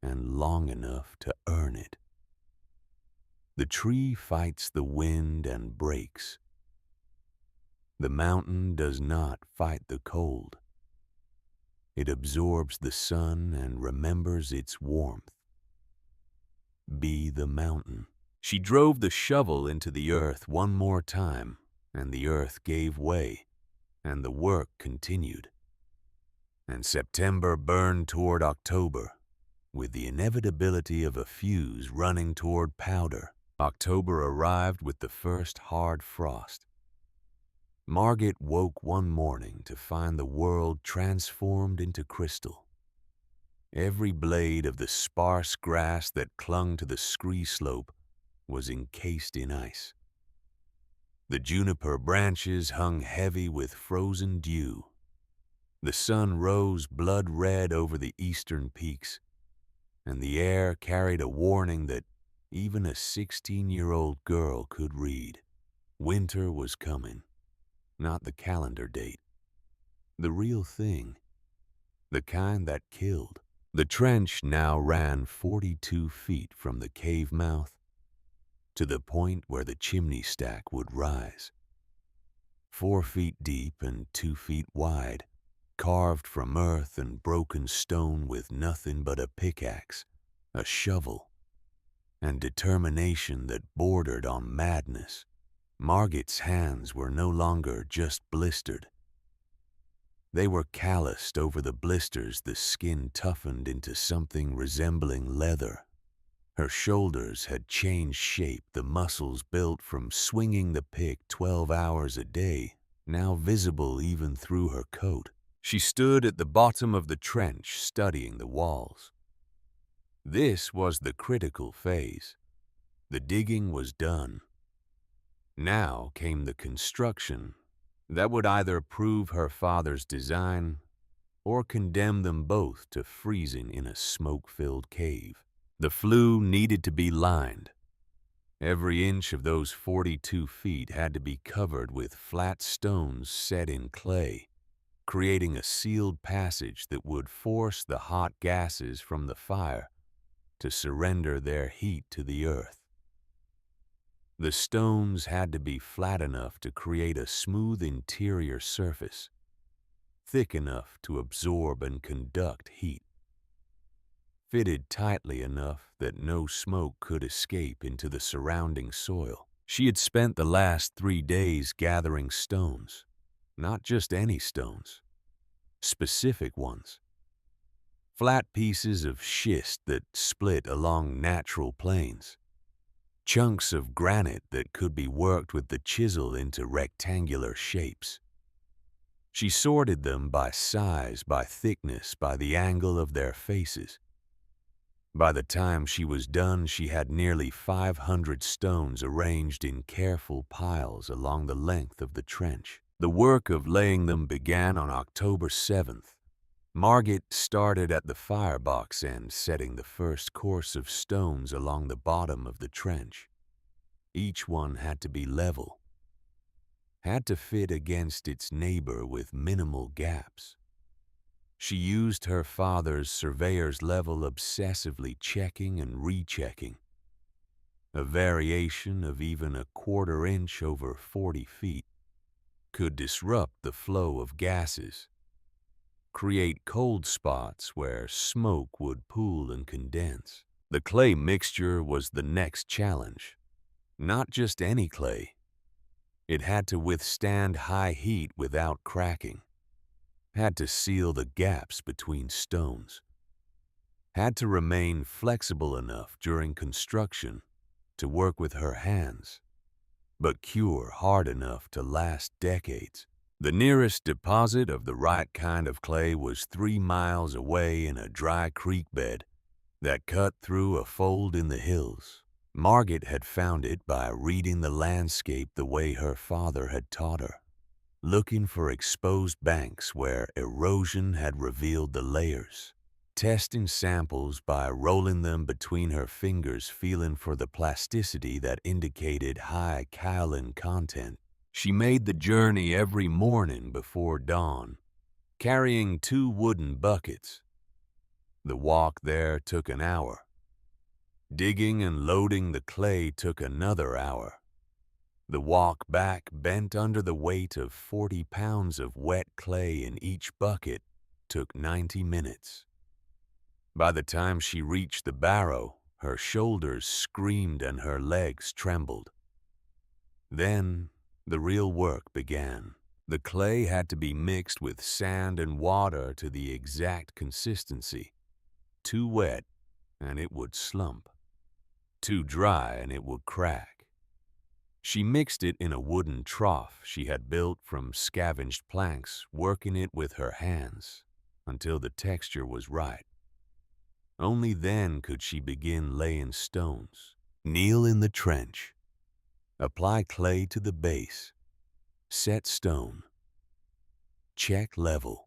and long enough to earn it. The tree fights the wind and breaks. The mountain does not fight the cold. It absorbs the sun and remembers its warmth. Be the mountain. She drove the shovel into the earth one more time, and the earth gave way, and the work continued. And September burned toward October, with the inevitability of a fuse running toward powder. October arrived with the first hard frost. Margaret woke one morning to find the world transformed into crystal. Every blade of the sparse grass that clung to the scree slope was encased in ice. The juniper branches hung heavy with frozen dew. The sun rose blood red over the eastern peaks, and the air carried a warning that even a 16-year-old girl could read. Winter was coming, not the calendar date. The real thing, the kind that killed. The trench now ran 42 feet from the cave mouth to the point where the chimney stack would rise. 4 feet deep and 2 feet wide, carved from earth and broken stone with nothing but a pickaxe, a shovel, and determination that bordered on madness. Margaret's hands were no longer just blistered. They were calloused over the blisters. The skin toughened into something resembling leather. Her shoulders had changed shape, the muscles built from swinging the pick 12 hours a day, now visible even through her coat. She stood at the bottom of the trench, studying the walls. This was the critical phase. The digging was done. Now came the construction that would either prove her father's design or condemn them both to freezing in a smoke-filled cave. The flue needed to be lined. Every inch of those 42 feet had to be covered with flat stones set in clay, creating a sealed passage that would force the hot gases from the fire to surrender their heat to the earth. The stones had to be flat enough to create a smooth interior surface, thick enough to absorb and conduct heat, fitted tightly enough that no smoke could escape into the surrounding soil. She had spent the last 3 days gathering stones, not just any stones, specific ones. Flat pieces of schist that split along natural plains. Chunks of granite that could be worked with the chisel into rectangular shapes. She sorted them by size, by thickness, by the angle of their faces. By the time she was done, she had nearly 500 stones arranged in careful piles along the length of the trench. The work of laying them began on October 7th. Margaret started at the firebox end, setting the first course of stones along the bottom of the trench. Each one had to be level, had to fit against its neighbor with minimal gaps. She used her father's surveyor's level, obsessively checking and rechecking. A variation of even a quarter inch over 40 feet could disrupt the flow of gases, create cold spots where smoke would pool and condense. The clay mixture was the next challenge. Not just any clay. It had to withstand high heat without cracking. Had to seal the gaps between stones. Had to remain flexible enough during construction to work with her hands, but cure hard enough to last decades. The nearest deposit of the right kind of clay was 3 miles away in a dry creek bed that cut through a fold in the hills. Margaret had found it by reading the landscape the way her father had taught her, looking for exposed banks where erosion had revealed the layers, testing samples by rolling them between her fingers, feeling for the plasticity that indicated high kaolin content. She made the journey every morning before dawn, carrying 2 wooden buckets. The walk there took an hour. Digging and loading the clay took another hour. The walk back, bent under the weight of 40 pounds of wet clay in each bucket, took 90 minutes. By the time she reached the barrow, her shoulders screamed and her legs trembled. Then the real work began. The clay had to be mixed with sand and water to the exact consistency. Too wet, and it would slump. Too dry, and it would crack. She mixed it in a wooden trough she had built from scavenged planks, working it with her hands until the texture was right. Only then could she begin laying stones. Kneel in the trench. Apply clay to the base. Set stone. Check level.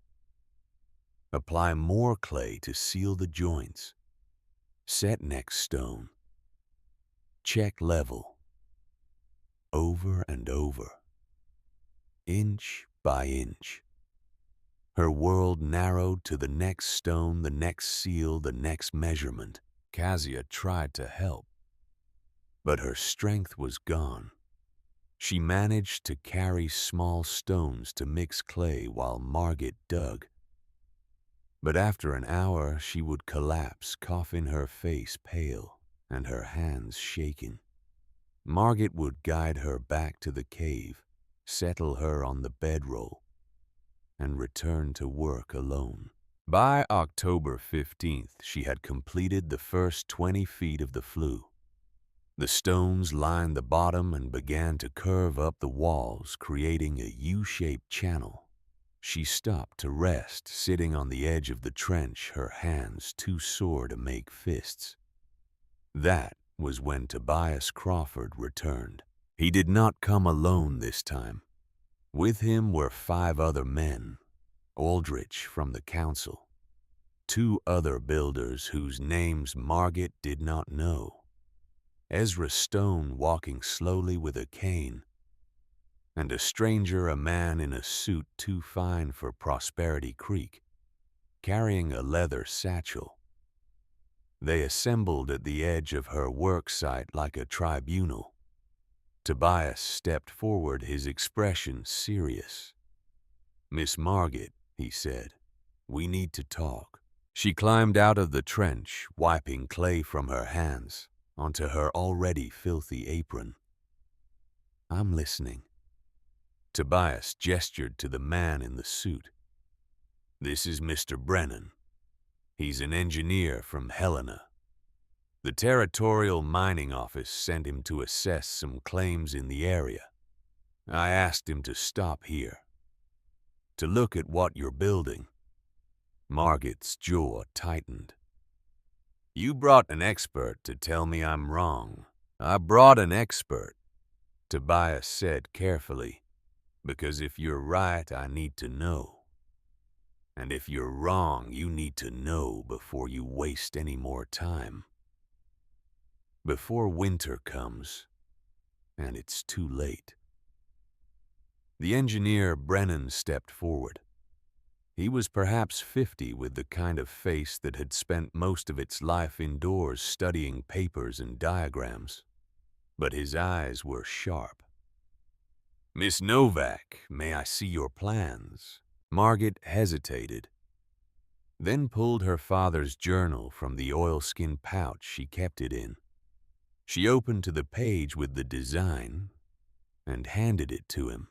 Apply more clay to seal the joints. Set next stone. Check level. Over and over. Inch by inch. Her world narrowed to the next stone, the next seal, the next measurement. Kezia tried to help, but her strength was gone. She managed to carry small stones to mix clay while Margaret dug. But after an hour, she would collapse, coughing, her face pale and her hands shaking. Margaret would guide her back to the cave, settle her on the bedroll, and return to work alone. By October 15th, she had completed the first 20 feet of the flue. The stones lined the bottom and began to curve up the walls, creating a U-shaped channel. She stopped to rest, sitting on the edge of the trench, her hands too sore to make fists. That was when Tobias Crawford returned. He did not come alone this time. With him were 5 other men, Aldrich from the council, 2 other builders whose names Margaret did not know, Ezra Stone walking slowly with a cane, and a stranger, a man in a suit too fine for Prosperity Creek, carrying a leather satchel. They assembled at the edge of her work site like a tribunal. Tobias stepped forward, his expression serious. "Miss Margaret," he said, "we need to talk." She climbed out of the trench, wiping clay from her hands onto her already filthy apron. "I'm listening." Tobias gestured to the man in the suit. "This is Mr. Brennan. He's an engineer from Helena. The Territorial Mining Office sent him to assess some claims in the area. I asked him to stop here, to look at what you're building." Margaret's jaw tightened. "You brought an expert to tell me I'm wrong." "I brought an expert," Tobias said carefully, "because if you're right, I need to know. And if you're wrong, you need to know before you waste any more time. Before winter comes, and it's too late." The engineer Brennan stepped forward. He was perhaps 50, with the kind of face that had spent most of its life indoors studying papers and diagrams. But his eyes were sharp. "Miss Novak, may I see your plans?" Margaret hesitated, then pulled her father's journal from the oilskin pouch she kept it in. She opened to the page with the design and handed it to him.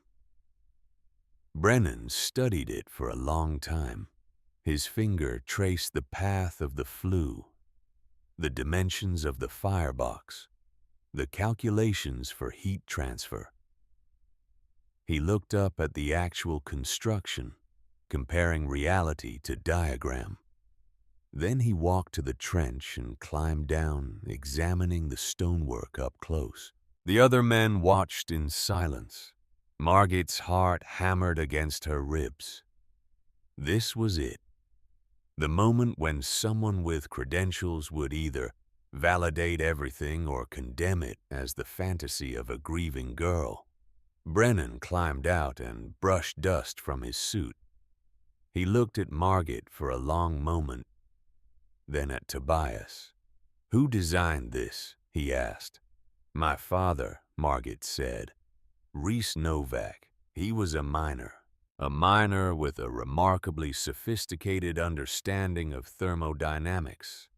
Brennan studied it for a long time. His finger traced the path of the flue, the dimensions of the firebox, the calculations for heat transfer. He looked up at the actual construction, comparing reality to diagram. Then he walked to the trench and climbed down, examining the stonework up close. The other men watched in silence. Margaret's heart hammered against her ribs. This was it. The moment when someone with credentials would either validate everything or condemn it as the fantasy of a grieving girl. Brennan climbed out and brushed dust from his suit. He looked at Margit for a long moment, then at Tobias. "Who designed this?" he asked. "My father," Margit said. "Reese Novak. He was a miner with a remarkably sophisticated understanding of thermodynamics."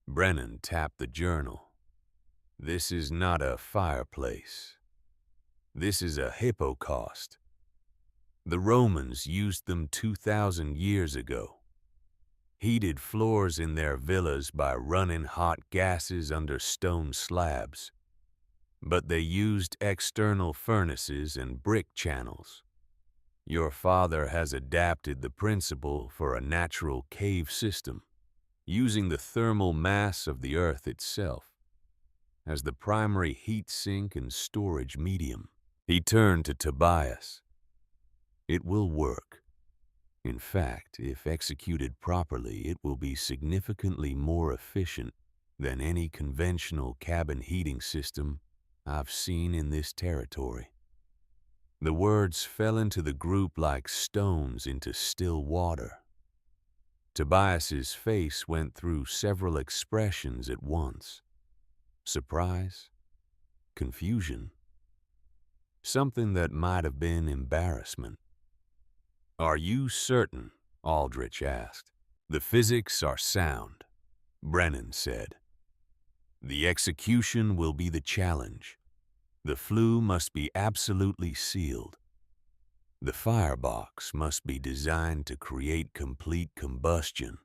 Brennan tapped the journal. "This is not a fireplace. This is a hippocaust. The Romans used them 2,000 years ago. Heated floors in their villas by running hot gases under stone slabs. But they used external furnaces and brick channels. Your father has adapted the principle for a natural cave system, using the thermal mass of the earth itself as the primary heat sink and storage medium." He turned to Tobias. "It will work. In fact, if executed properly, it will be significantly more efficient than any conventional cabin heating system I've seen in this territory." The words fell into the group like stones into still water. Tobias's face went through several expressions at once: surprise, confusion, something that might have been embarrassment. "Are you certain?" Aldrich asked. "The physics are sound," Brennan said. "The execution will be the challenge. The flue must be absolutely sealed. The firebox must be designed to create complete combustion.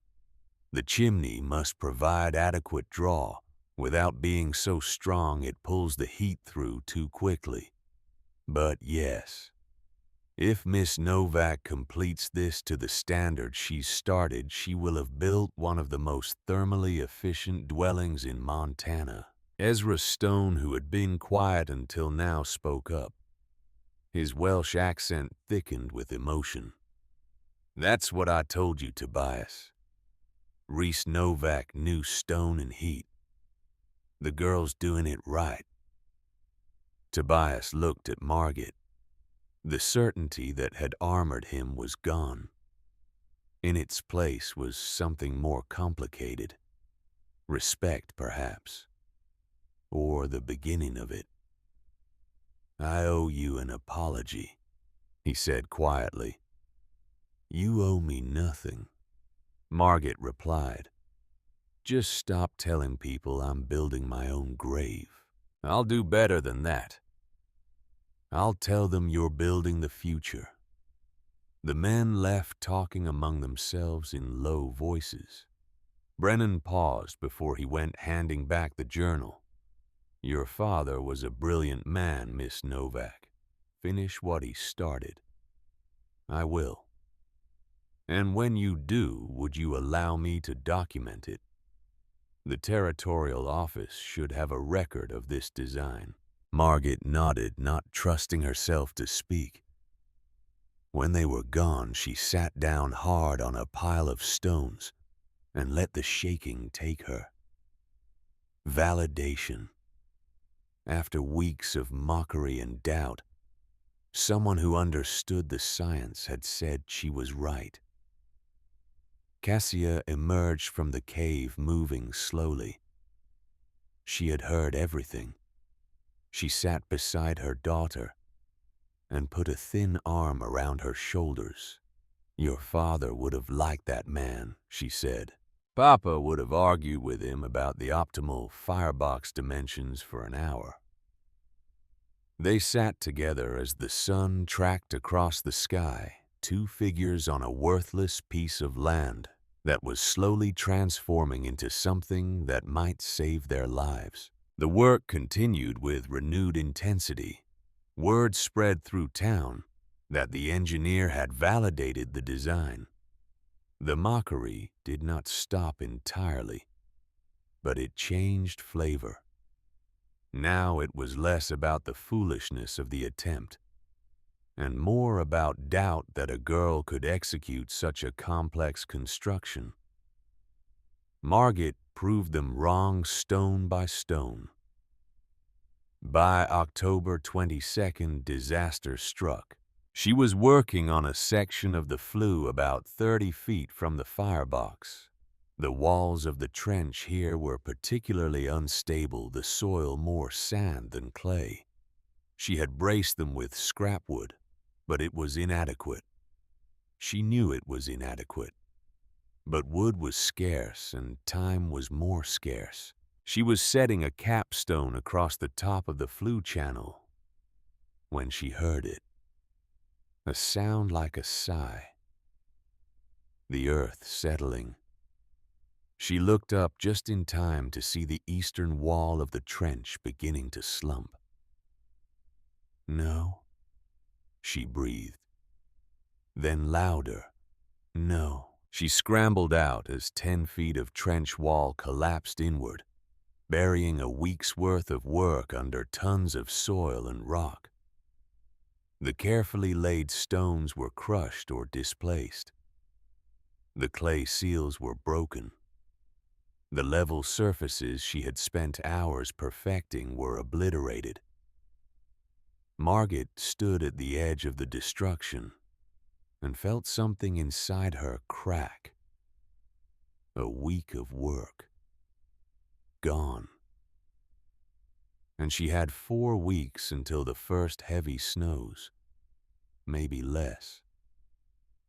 The chimney must provide adequate draw without being so strong it pulls the heat through too quickly. But yes, if Miss Novak completes this to the standard she's started, she will have built one of the most thermally efficient dwellings in Montana." Ezra Stone, who had been quiet until now, spoke up. His Welsh accent thickened with emotion. "That's what I told you, Tobias. Reese Novak knew stone and heat. The girl's doing it right." Tobias looked at Margit. The certainty that had armored him was gone. In its place was something more complicated. Respect, perhaps. Or the beginning of it. "I owe you an apology," he said quietly. "You owe me nothing," Margit replied. "Just stop telling people I'm building my own grave." "I'll do better than that. I'll tell them you're building the future." The men left talking among themselves in low voices. Brennan paused before he went handing back the journal. "Your father was a brilliant man, Miss Novak. Finish what he started." "I will. And when you do, would you allow me to document it? The territorial office should have a record of this design." Margit nodded, not trusting herself to speak. When they were gone, she sat down hard on a pile of stones and let the shaking take her. Validation. After weeks of mockery and doubt, someone who understood the science had said she was right. Cassia emerged from the cave, moving slowly. She had heard everything. She sat beside her daughter and put a thin arm around her shoulders. "Your father would have liked that man," she said. "Papa would have argued with him about the optimal firebox dimensions for an hour." They sat together as the sun tracked across the sky, two figures on a worthless piece of land that was slowly transforming into something that might save their lives. The work continued with renewed intensity. Word spread through town that the engineer had validated the design. The mockery did not stop entirely, but it changed flavor. Now it was less about the foolishness of the attempt, and more about doubt that a girl could execute such a complex construction. Margit proved them wrong stone by stone. By October 22nd, disaster struck. She was working on a section of the flue about 30 feet from the firebox. The walls of the trench here were particularly unstable, the soil more sand than clay. She had braced them with scrap wood, but it was inadequate. She knew it was inadequate. But wood was scarce and time was more scarce. She was setting a capstone across the top of the flue channel when she heard it. A sound like a sigh. The earth settling. She looked up just in time to see the eastern wall of the trench beginning to slump. No, she breathed. Then louder. No. She scrambled out as 10 feet of trench wall collapsed inward, burying a week's worth of work under tons of soil and rock. The carefully laid stones were crushed or displaced. The clay seals were broken. The level surfaces she had spent hours perfecting were obliterated. Margaret stood at the edge of the destruction and felt something inside her crack. A week of work. Gone. And she had 4 weeks until the first heavy snows, maybe less.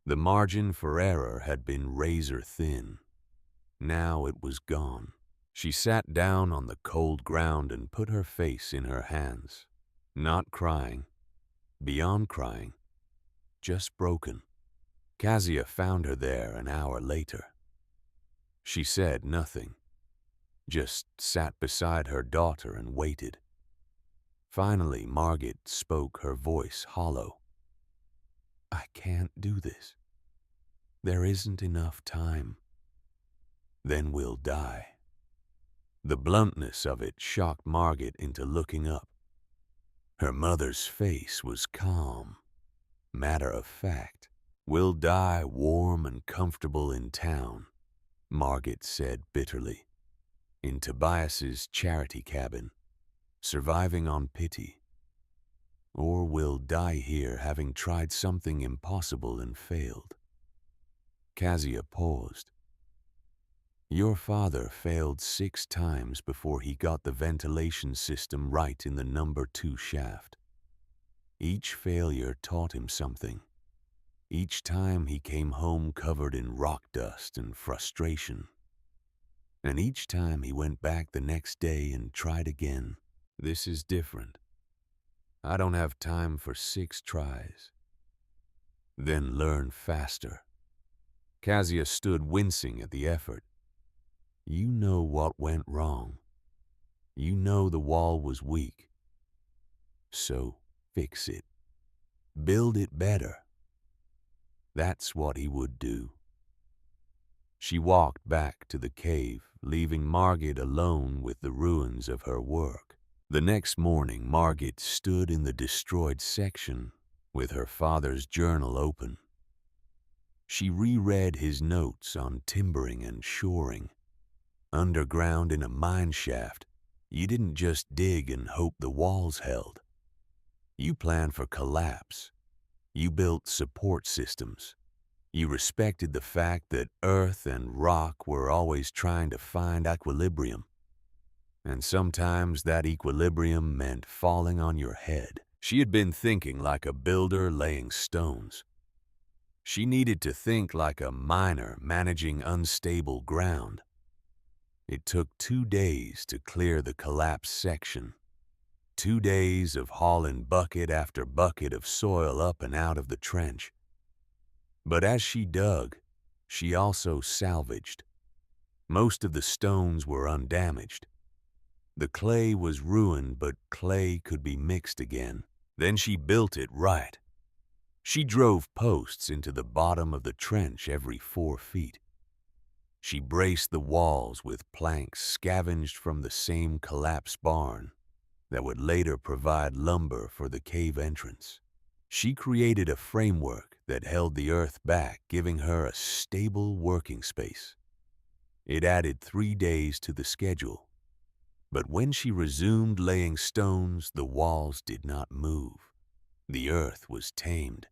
The margin for error had been razor thin. Now it was gone. She sat down on the cold ground and put her face in her hands. Not crying, beyond crying, just broken. Kezia found her there an hour later. She said nothing, just sat beside her daughter and waited. Finally, Margaret spoke, her voice hollow. I can't do this. There isn't enough time. Then we'll die. The bluntness of it shocked Margaret into looking up. Her mother's face was calm, matter of fact. We'll die warm and comfortable in town, Margaret said bitterly. In Tobias's charity cabin, surviving on pity. Or we'll die here having tried something impossible and failed. Kezia paused. Your father failed 6 times before he got the ventilation system right in the number 2 shaft. Each failure taught him something. Each time he came home covered in rock dust and frustration. And each time he went back the next day and tried again. This is different. I don't have time for 6 tries. Then learn faster. Kezia stood wincing at the effort. You know what went wrong. You know the wall was weak. So fix it. Build it better. That's what he would do. She walked back to the cave, leaving Margaret alone with the ruins of her work. The next morning, Margaret stood in the destroyed section with her father's journal open. She reread his notes on timbering and shoring. Underground in a mine shaft, you didn't just dig and hope the walls held. You planned for collapse. You built support systems. You respected the fact that earth and rock were always trying to find equilibrium. And sometimes that equilibrium meant falling on your head. She had been thinking like a builder laying stones. She needed to think like a miner managing unstable ground. It took 2 days to clear the collapsed section. 2 days of hauling bucket after bucket of soil up and out of the trench. But as she dug, she also salvaged. Most of the stones were undamaged. The clay was ruined, but clay could be mixed again. Then she built it right. She drove posts into the bottom of the trench every 4 feet. She braced the walls with planks scavenged from the same collapsed barn that would later provide lumber for the cave entrance. She created a framework that held the earth back, giving her a stable working space. It added 3 days to the schedule. But when she resumed laying stones, the walls did not move. The earth was tamed.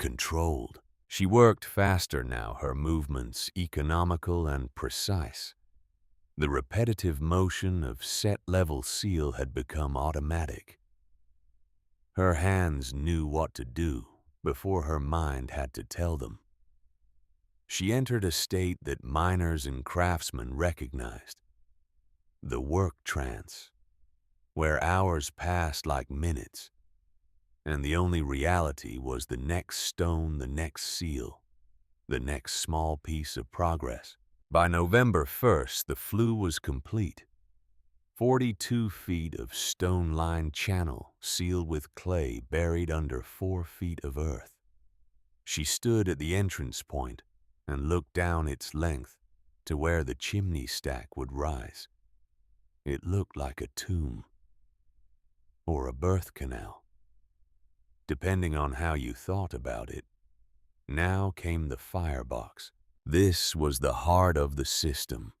controlled. She worked faster now, her movements economical and precise. The repetitive motion of set-level seal had become automatic. Her hands knew what to do before her mind had to tell them. She entered a state that miners and craftsmen recognized, the work trance, where hours passed like minutes, and the only reality was the next stone, the next seal, the next small piece of progress. By November 1st, the flue was complete. 42 feet of stone-lined channel sealed with clay buried under 4 feet of earth. She stood at the entrance point and looked down its length to where the chimney stack would rise. It looked like a tomb or a birth canal, depending on how you thought about it. Now came the firebox. This was the heart of the system,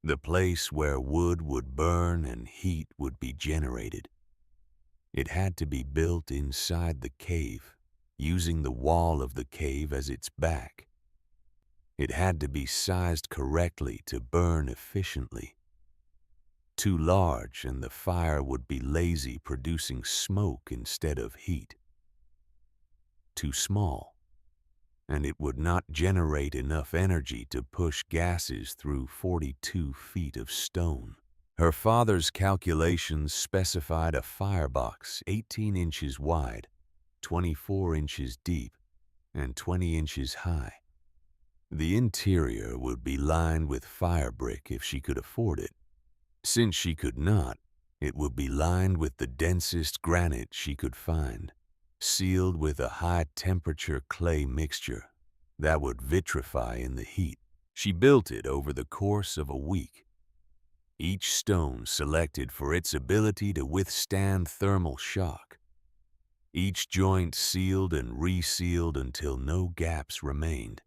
the place where wood would burn and heat would be generated. It had to be built inside the cave, using the wall of the cave as its back. It had to be sized correctly to burn efficiently. Too large and the fire would be lazy, producing smoke instead of heat. Too small, and it would not generate enough energy to push gases through 42 feet of stone. Her father's calculations specified a firebox 18 inches wide, 24 inches deep, and 20 inches high. The interior would be lined with fire brick if she could afford it. Since she could not, it would be lined with the densest granite she could find, sealed with a high-temperature clay mixture that would vitrify in the heat. She built it over the course of a week, each stone selected for its ability to withstand thermal shock, each joint sealed and resealed until no gaps remained.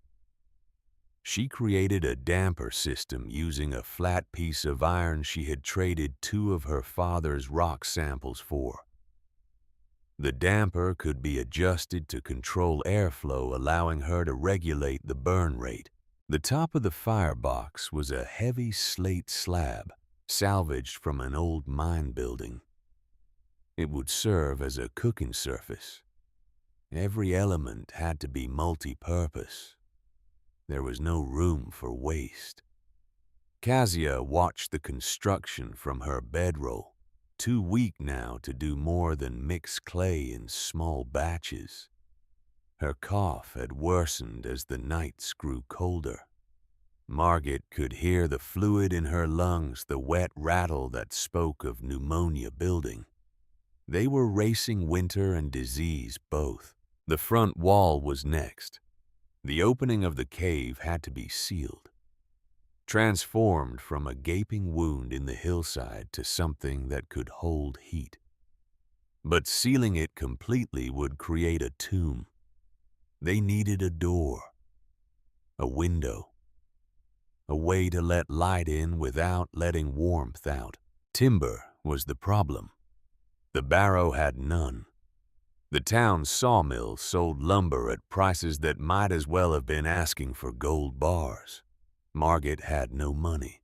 She created a damper system using a flat piece of iron she had traded 2 of her father's rock samples for. The damper could be adjusted to control airflow, allowing her to regulate the burn rate. The top of the firebox was a heavy slate slab, salvaged from an old mine building. It would serve as a cooking surface. Every element had to be multi-purpose. There was no room for waste. Kezia watched the construction from her bedroll, too weak now to do more than mix clay in small batches. Her cough had worsened as the nights grew colder. Margaret could hear the fluid in her lungs, the wet rattle that spoke of pneumonia building. They were racing winter and disease both. The front wall was next. The opening of the cave had to be sealed, transformed from a gaping wound in the hillside to something that could hold heat. But sealing it completely would create a tomb. They needed a door, a window, a way to let light in without letting warmth out. Timber was the problem. The barrow had none. The town's sawmill sold lumber at prices that might as well have been asking for gold bars. Margaret had no money.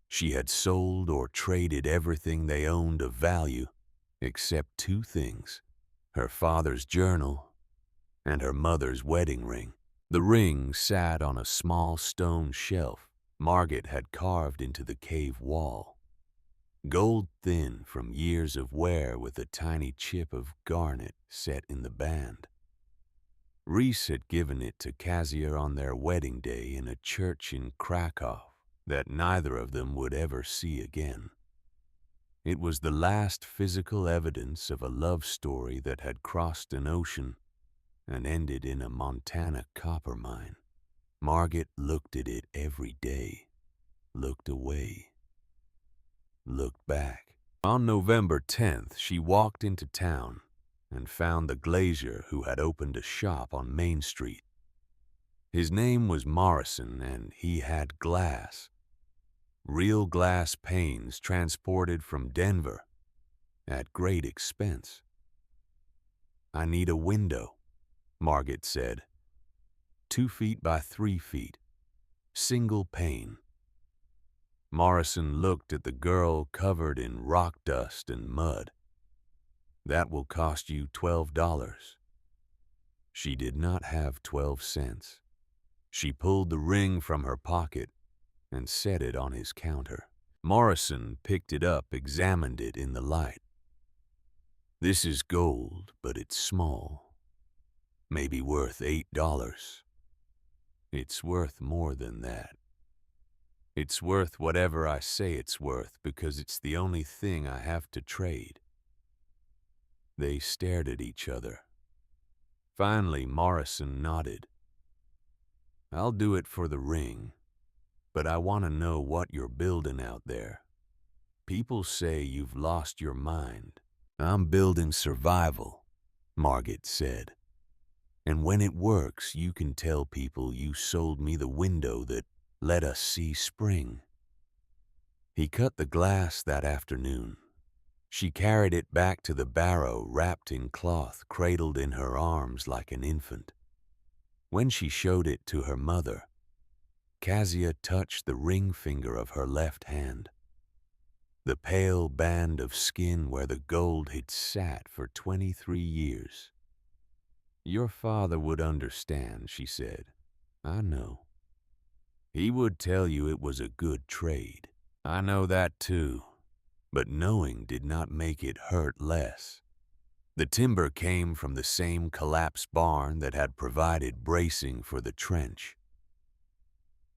She had sold or traded everything they owned of value, except 2 things: her father's journal and her mother's wedding ring. The ring sat on a small stone shelf Margaret had carved into the cave wall. Gold thin from years of wear with a tiny chip of garnet set in the band. Reese had given it to Kezia on their wedding day in a church in Krakow that neither of them would ever see again. It was the last physical evidence of a love story that had crossed an ocean and ended in a Montana copper mine. Margaret looked at it every day, looked away, looked back. On November 10th, she walked into town and found the glazier who had opened a shop on Main Street. His name was Morrison, and he had glass. Real glass panes transported from Denver at great expense. "I need a window," Margaret said. 2 feet by 3 feet. Single pane. Morrison looked at the girl covered in rock dust and mud. That will cost you $12. She did not have 12 cents. She pulled the ring from her pocket and set it on his counter. Morrison picked it up, examined it in the light. This is gold, but it's small. Maybe worth $8. It's worth more than that. It's worth whatever I say it's worth because it's the only thing I have to trade. They stared at each other. Finally, Morrison nodded. I'll do it for the ring, but I want to know what you're building out there. People say you've lost your mind. I'm building survival, Margaret said. And when it works, you can tell people you sold me the window that let us see spring. He cut the glass that afternoon. She carried it back to the barrow, wrapped in cloth, cradled in her arms like an infant. When she showed it to her mother, Kezia touched the ring finger of her left hand, the pale band of skin where the gold had sat for 23 years. Your father would understand, she said. I know. He would tell you it was a good trade. I know that too, but knowing did not make it hurt less. The timber came from the same collapsed barn that had provided bracing for the trench.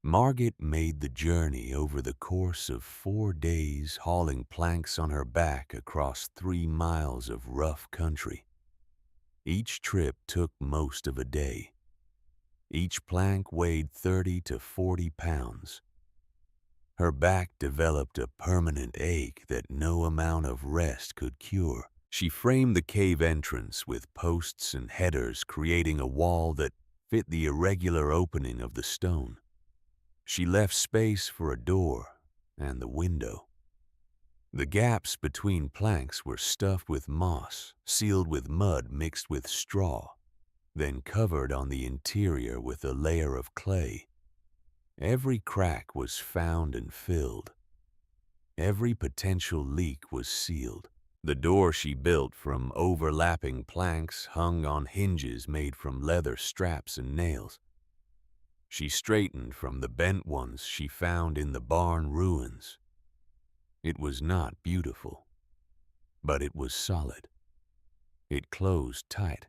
Margaret made the journey over the course of 4 days, hauling planks on her back across 3 miles of rough country. Each trip took most of a day. Each plank weighed 30 to 40 pounds. Her back developed a permanent ache that no amount of rest could cure. She framed the cave entrance with posts and headers, creating a wall that fit the irregular opening of the stone. She left space for a door and the window. The gaps between planks were stuffed with moss, sealed with mud mixed with straw, then covered on the interior with a layer of clay. Every crack was found and filled. Every potential leak was sealed. The door she built from overlapping planks hung on hinges made from leather straps and nails. She straightened from the bent ones she found in the barn ruins. It was not beautiful, but it was solid. It closed tight.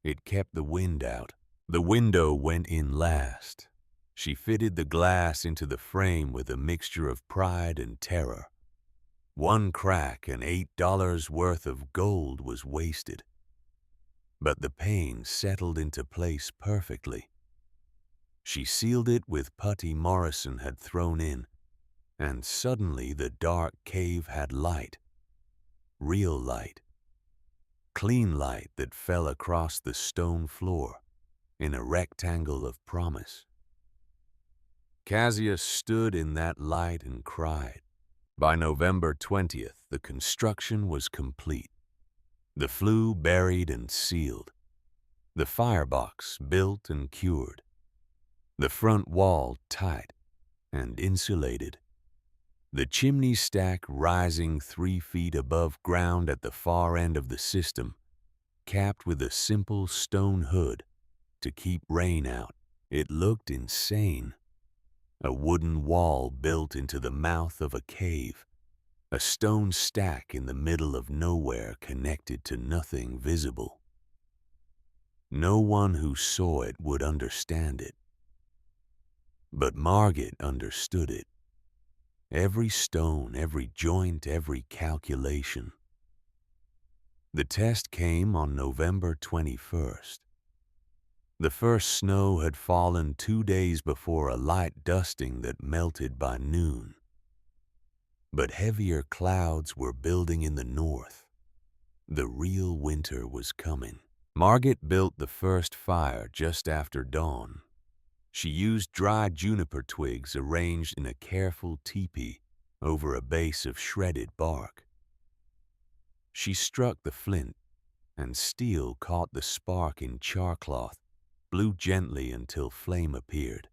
It kept the wind out. The window went in last. She fitted the glass into the frame with a mixture of pride and terror. One crack and $8 worth of gold was wasted. But the pane settled into place perfectly. She sealed it with putty Morrison had thrown in, and suddenly the dark cave had light. Real light. Clean light that fell across the stone floor in a rectangle of promise. Kezia stood in that light and cried. By November 20th, the construction was complete. The flue buried and sealed. The firebox built and cured. The front wall tight and insulated. The chimney stack rising 3 feet above ground at the far end of the system, capped with a simple stone hood to keep rain out. It looked insane. A wooden wall built into the mouth of a cave, a stone stack in the middle of nowhere connected to nothing visible. No one who saw it would understand it. But Margaret understood it. Every stone, every joint, every calculation. The test came on November 21st. The first snow had fallen 2 days before a light dusting that melted by noon. But heavier clouds were building in the north. The real winter was coming. Margaret built the first fire just after dawn. She used dry juniper twigs arranged in a careful teepee over a base of shredded bark. She struck the flint, and steel caught the spark in charcloth, blew gently until flame appeared.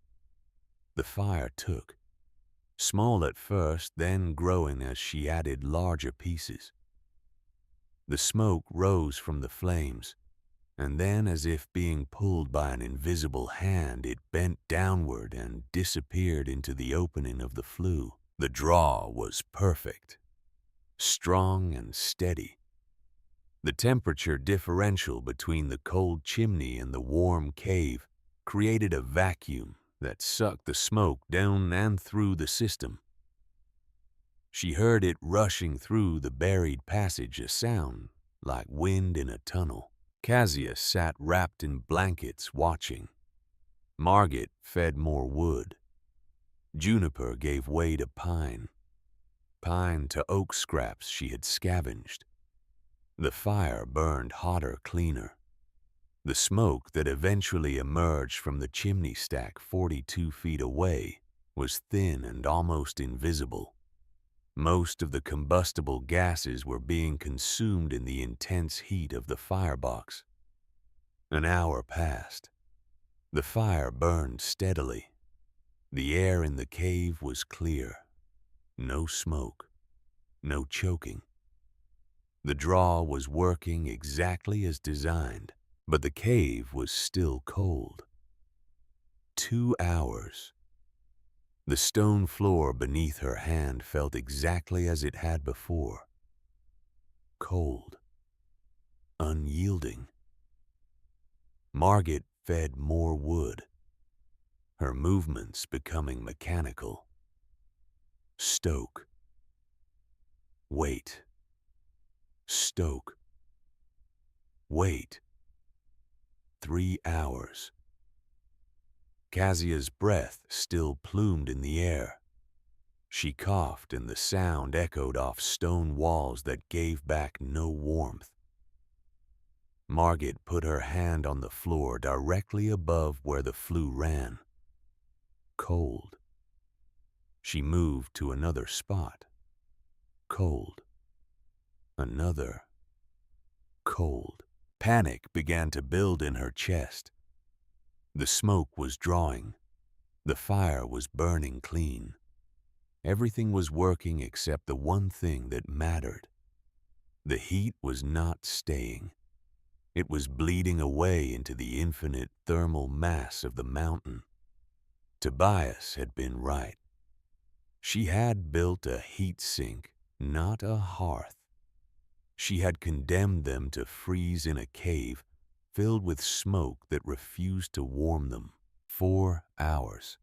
The fire took, small at first, then growing as she added larger pieces. The smoke rose from the flames, and then, as if being pulled by an invisible hand, it bent downward and disappeared into the opening of the flue. The draw was perfect, strong and steady. The temperature differential between the cold chimney and the warm cave created a vacuum that sucked the smoke down and through the system. She heard it rushing through the buried passage, a sound like wind in a tunnel. Kezia sat wrapped in blankets watching. Margit fed more wood. Juniper gave way to pine. Pine to oak scraps she had scavenged. The fire burned hotter, cleaner. The smoke that eventually emerged from the chimney stack 42 feet away was thin and almost invisible. Most of the combustible gases were being consumed in the intense heat of the firebox. An hour passed. The fire burned steadily. The air in the cave was clear. No smoke. No choking. The draw was working exactly as designed, but the cave was still cold. 2 hours. The stone floor beneath her hand felt exactly as it had before. Cold. Unyielding. Margit fed more wood, her movements becoming mechanical. Stoke. Wait. Stoke. Wait. 3 hours. Kezia's breath still plumed in the air. She coughed and the sound echoed off stone walls that gave back no warmth. Margit put her hand on the floor directly above where the flue ran. Cold. She moved to another spot. Cold. Another. Cold. Panic began to build in her chest. The smoke was drawing. The fire was burning clean. Everything was working except the one thing that mattered. The heat was not staying. It was bleeding away into the infinite thermal mass of the mountain. Tobias had been right. She had built a heat sink, not a hearth. She had condemned them to freeze in a cave filled with smoke that refused to warm them. 4 hours.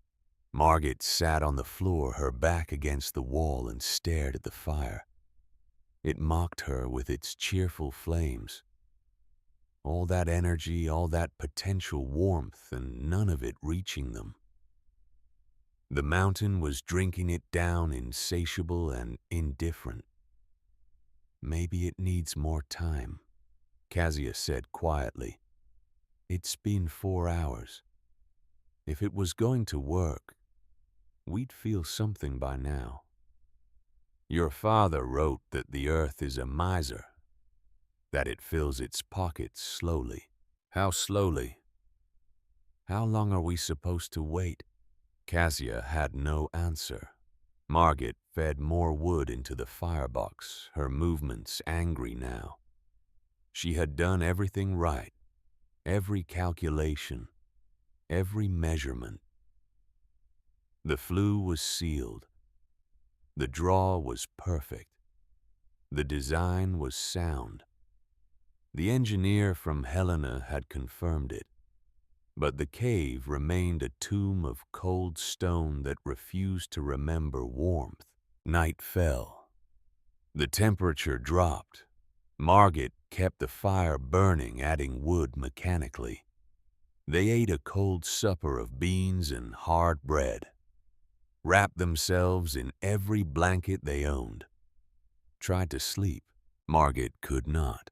Margit sat on the floor, her back against the wall, and stared at the fire. It mocked her with its cheerful flames. All that energy, all that potential warmth, and none of it reaching them. The mountain was drinking it down, insatiable and indifferent. Maybe it needs more time, Kezia said quietly. It's been 4 hours. If it was going to work, we'd feel something by now. Your father wrote that the earth is a miser, that it fills its pockets slowly. How slowly? How long are we supposed to wait? Kezia had no answer. Margit fed more wood into the firebox, her movements angry now. She had done everything right, every calculation, every measurement. The flue was sealed. The draw was perfect. The design was sound. The engineer from Helena had confirmed it. But the cave remained a tomb of cold stone that refused to remember warmth. Night fell. The temperature dropped. Margit kept the fire burning, adding wood mechanically. They ate a cold supper of beans and hard bread, wrapped themselves in every blanket they owned. Tried to sleep. Margit could not.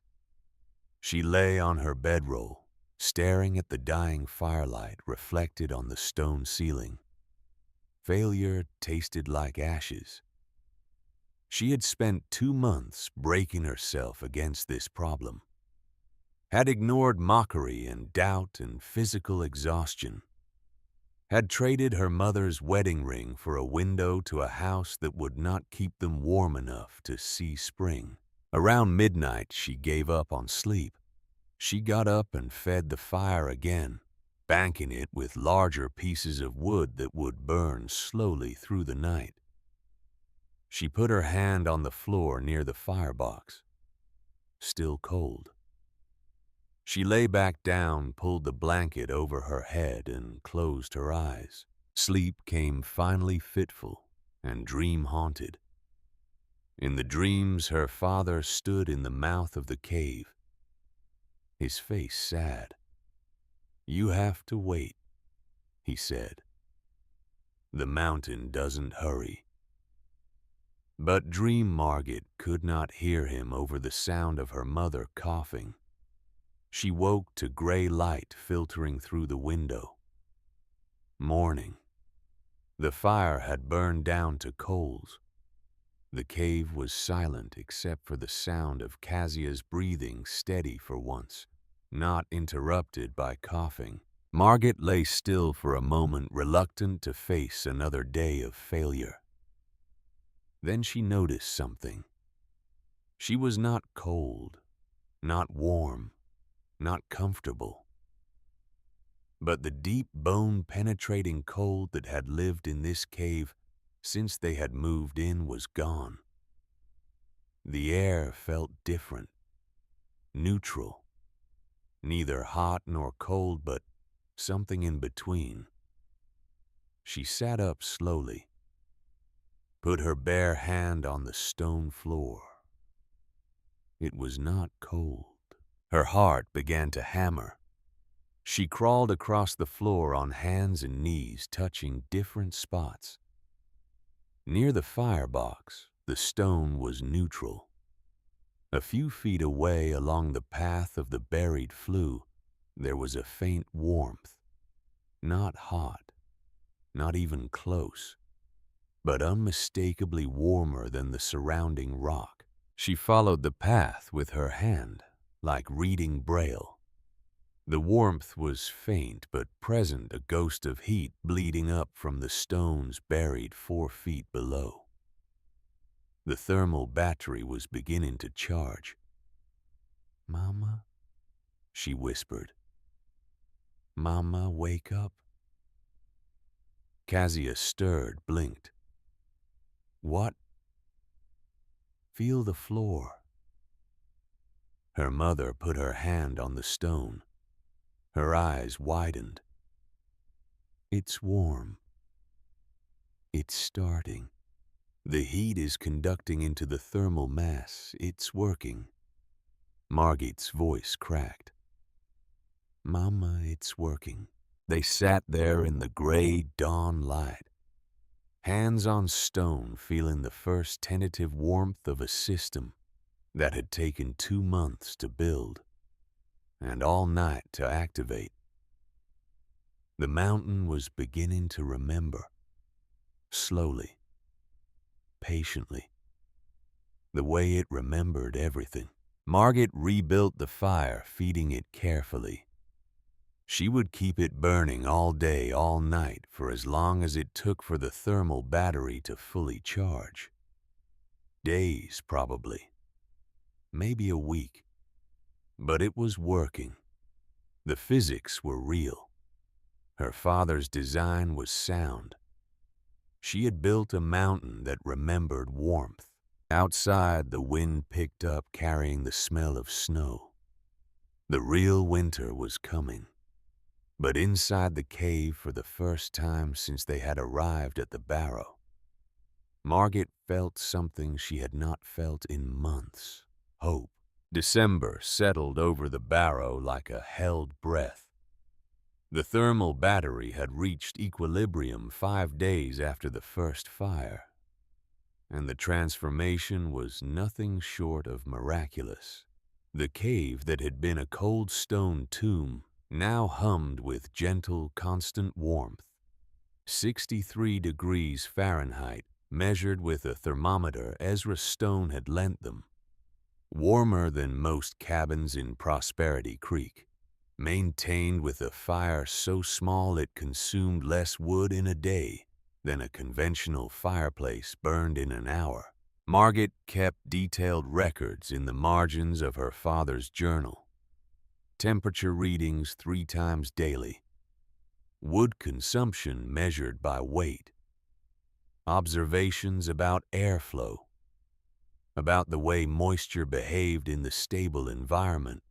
She lay on her bedroll, staring at the dying firelight reflected on the stone ceiling. Failure tasted like ashes. She had spent 2 months breaking herself against this problem. had ignored mockery and doubt and physical exhaustion, had traded her mother's wedding ring for a window to a house that would not keep them warm enough to see spring. Around midnight, she gave up on sleep. She got up and fed the fire again, banking it with larger pieces of wood that would burn slowly through the night. She put her hand on the floor near the firebox. Still cold. She lay back down, pulled the blanket over her head, and closed her eyes. Sleep came finally fitful and dream-haunted. In the dreams, her father stood in the mouth of the cave, his face sad. "You have to wait," he said. "The mountain doesn't hurry." But Dream Margit could not hear him over the sound of her mother coughing. She woke to gray light filtering through the window. Morning. The fire had burned down to coals. The cave was silent except for the sound of Kazia's breathing, steady for once, not interrupted by coughing. Margit lay still for a moment, reluctant to face another day of failure. Then she noticed something. She was not cold, not warm, not comfortable. But the deep bone-penetrating cold that had lived in this cave since they had moved in was gone. The air felt different, neutral, neither hot nor cold, but something in between. She sat up slowly, put her bare hand on the stone floor. It was not cold. Her heart began to hammer. She crawled across the floor on hands and knees, touching different spots. Near the firebox, the stone was neutral. A few feet away along the path of the buried flue, there was a faint warmth. Not hot, not even close, but unmistakably warmer than the surrounding rock. She followed the path with her hand, like reading Braille. The warmth was faint but present, a ghost of heat bleeding up from the stones buried 4 feet below. The thermal battery was beginning to charge. "Mama," she whispered. "Mama, wake up." Kazia stirred, blinked. "What?" "Feel the floor." Her mother put her hand on the stone. Her eyes widened. "It's warm. It's starting. The heat is conducting into the thermal mass. It's working." Margit's voice cracked. "Mama, it's working." They sat there in the gray dawn light, hands on stone, feeling the first tentative warmth of a system that had taken 2 months to build and all night to activate. The mountain was beginning to remember, slowly, patiently, the way it remembered everything. Margit rebuilt the fire, feeding it carefully. She would keep it burning all day, all night, for as long as it took for the thermal battery to fully charge. Days, probably. Maybe a week. But it was working. The physics were real. Her father's design was sound. She had built a mountain that remembered warmth. Outside, the wind picked up, carrying the smell of snow. The real winter was coming. But inside the cave, for the first time since they had arrived at the barrow, Margit felt something she had not felt in months: hope. December settled over the barrow like a held breath. The thermal battery had reached equilibrium 5 days after the first fire, and the transformation was nothing short of miraculous. The cave that had been a cold stone tomb now hummed with gentle, constant warmth. 63 degrees Fahrenheit, measured with a thermometer Ezra Stone had lent them. warmer than most cabins in Prosperity Creek, maintained with a fire so small it consumed less wood in a day than a conventional fireplace burned in an hour. Margaret kept detailed records in the margins of her father's journal, temperature readings 3 times daily, wood consumption measured by weight, observations about airflow, about the way moisture behaved in the stable environment,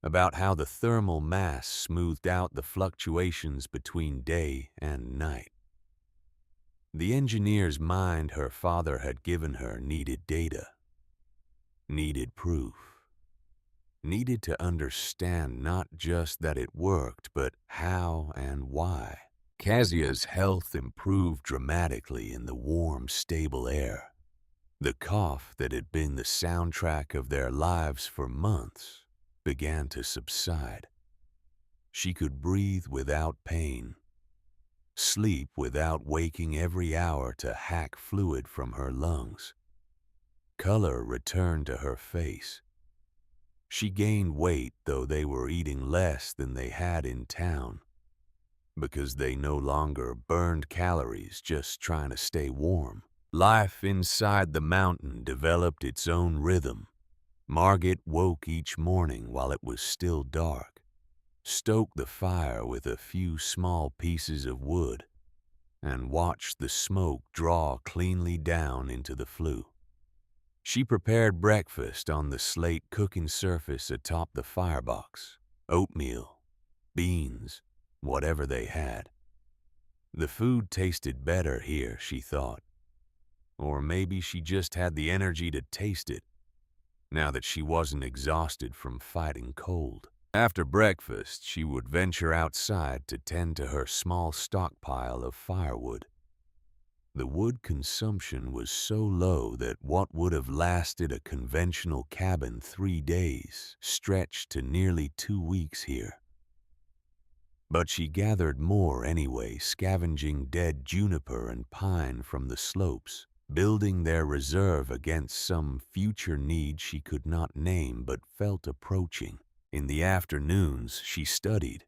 about how the thermal mass smoothed out the fluctuations between day and night. The engineer's mind her father had given her needed data, needed proof, needed to understand not just that it worked, but how and why. Cassia's health improved dramatically in the warm, stable air. The cough that had been the soundtrack of their lives for months began to subside. She could breathe without pain, sleep without waking every hour to hack fluid from her lungs. Color returned to her face. She gained weight, though they were eating less than they had in town, because they no longer burned calories just trying to stay warm. Life inside the mountain developed its own rhythm. Margaret woke each morning while it was still dark, stoked the fire with a few small pieces of wood, and watched the smoke draw cleanly down into the flue. She prepared breakfast on the slate cooking surface atop the firebox, oatmeal, beans, whatever they had. The food tasted better here, she thought. Or maybe she just had the energy to taste it, now that she wasn't exhausted from fighting cold. After breakfast, she would venture outside to tend to her small stockpile of firewood. The wood consumption was so low that what would have lasted a conventional cabin 3 days stretched to nearly 2 weeks here. But she gathered more anyway, scavenging dead juniper and pine from the slopes, building their reserve against some future need she could not name but felt approaching. In the afternoons, she studied.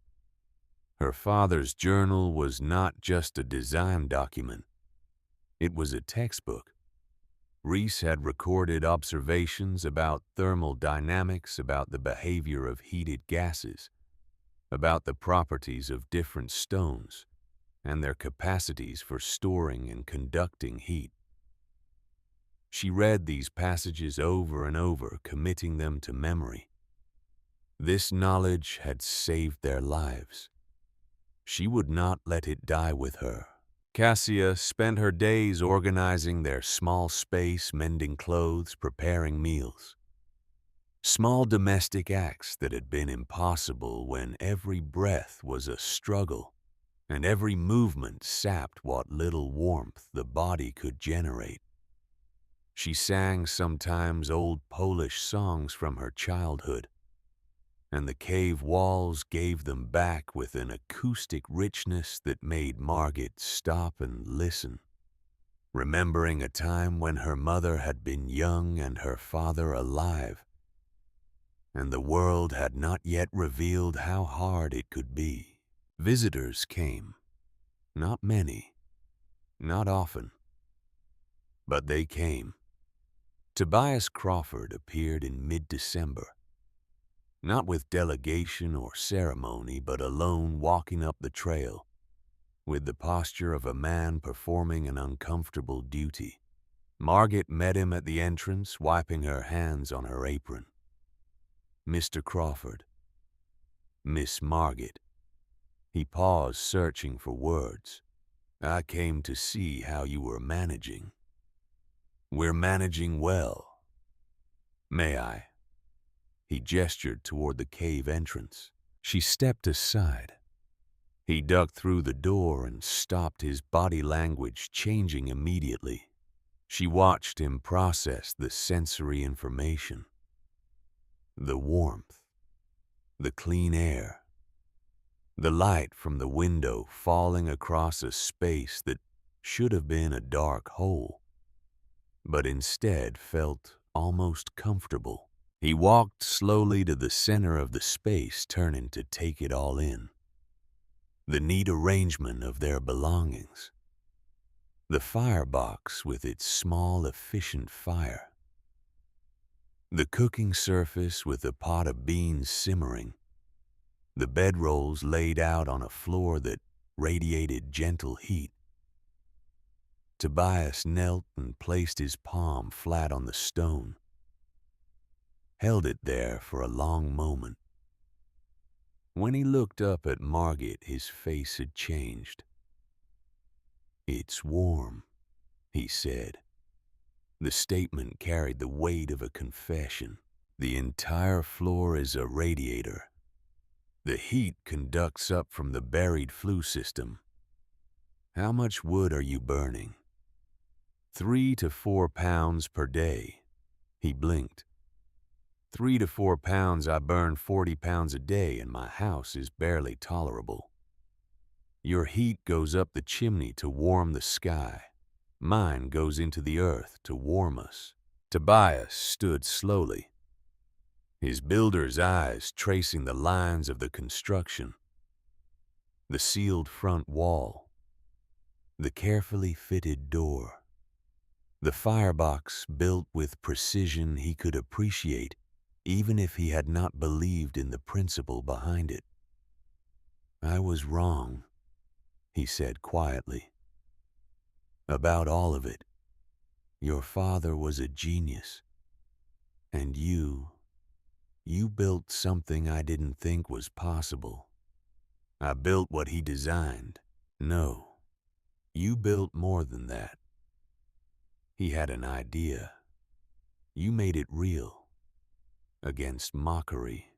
Her father's journal was not just a design document. It was a textbook. Reese had recorded observations about thermal dynamics, about the behavior of heated gases, about the properties of different stones, and their capacities for storing and conducting heat. She read these passages over and over, committing them to memory. This knowledge had saved their lives. She would not let it die with her. Cassia spent her days organizing their small space, mending clothes, preparing meals. Small domestic acts that had been impossible when every breath was a struggle and every movement sapped what little warmth the body could generate. She sang sometimes old Polish songs from her childhood, and the cave walls gave them back with an acoustic richness that made Margaret stop and listen, remembering a time when her mother had been young and her father alive, and the world had not yet revealed how hard it could be. Visitors came. Not many, not often, but they came. Tobias Crawford appeared in mid-December, not with delegation or ceremony, but alone walking up the trail, with the posture of a man performing an uncomfortable duty. Margaret met him at the entrance, wiping her hands on her apron. "Mr. Crawford." "Miss Margaret." He paused, searching for words. "I came to see how you were managing." "We're managing well." "May I?" He gestured toward the cave entrance. She stepped aside. He ducked through the door and stopped, his body language changing immediately. She watched him process the sensory information. The warmth, the clean air, the light from the window falling across a space that should have been a dark hole, but instead felt almost comfortable. He walked slowly to the center of the space, turning to take it all in. The neat arrangement of their belongings. The firebox with its small, efficient fire. The cooking surface with a pot of beans simmering. The bedrolls laid out on a floor that radiated gentle heat. Tobias knelt and placed his palm flat on the stone. Held it there for a long moment. When he looked up at Margit, his face had changed. "It's warm," he said. The statement carried the weight of a confession. The entire floor is a radiator. The heat conducts up from the buried flue system. How much wood are you burning? 3 to 4 pounds per day. He blinked. 3 to 4 pounds. I burn 40 pounds a day, and my house is barely tolerable. Your heat goes up the chimney to warm the sky. Mine goes into the earth to warm us. Tobias stood slowly, his builder's eyes tracing the lines of the construction. The sealed front wall. The carefully fitted door. The firebox built with precision he could appreciate even if he had not believed in the principle behind it. "I was wrong," he said quietly. "About all of it. Your father was a genius. And you built something I didn't think was possible. I built what he designed. No, you built more than that. He had an idea. You made it real. Against mockery.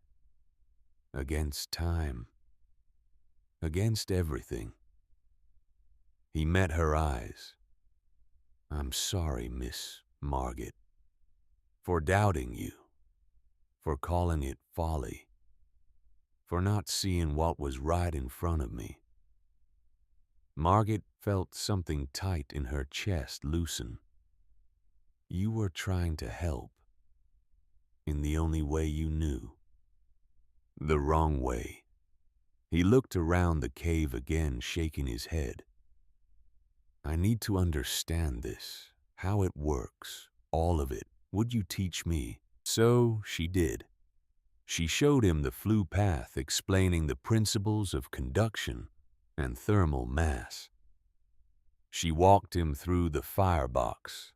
Against time. Against everything." He met her eyes. "I'm sorry, Miss Margit, for doubting you, for calling it folly, for not seeing what was right in front of me." Margit felt something tight in her chest loosen. "You were trying to help, in the only way you knew." The wrong way. He looked around the cave again, shaking his head. "I need to understand this, how it works, all of it. Would you teach me?" So she did. She showed him the flue path, explaining the principles of conduction and thermal mass. She walked him through the firebox,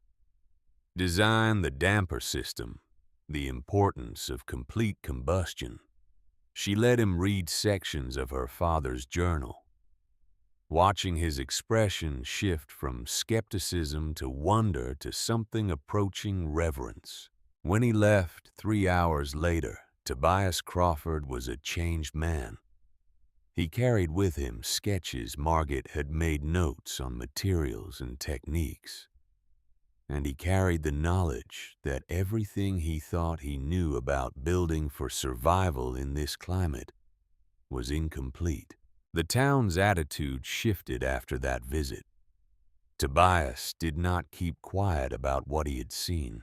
designed the damper system, the importance of complete combustion. She let him read sections of her father's journal, watching his expression shift from skepticism to wonder to something approaching reverence. When he left 3 hours later, Tobias Crawford was a changed man. He carried with him sketches Margit had made, notes on materials and techniques. And he carried the knowledge that everything he thought he knew about building for survival in this climate was incomplete. The town's attitude shifted after that visit. Tobias did not keep quiet about what he had seen.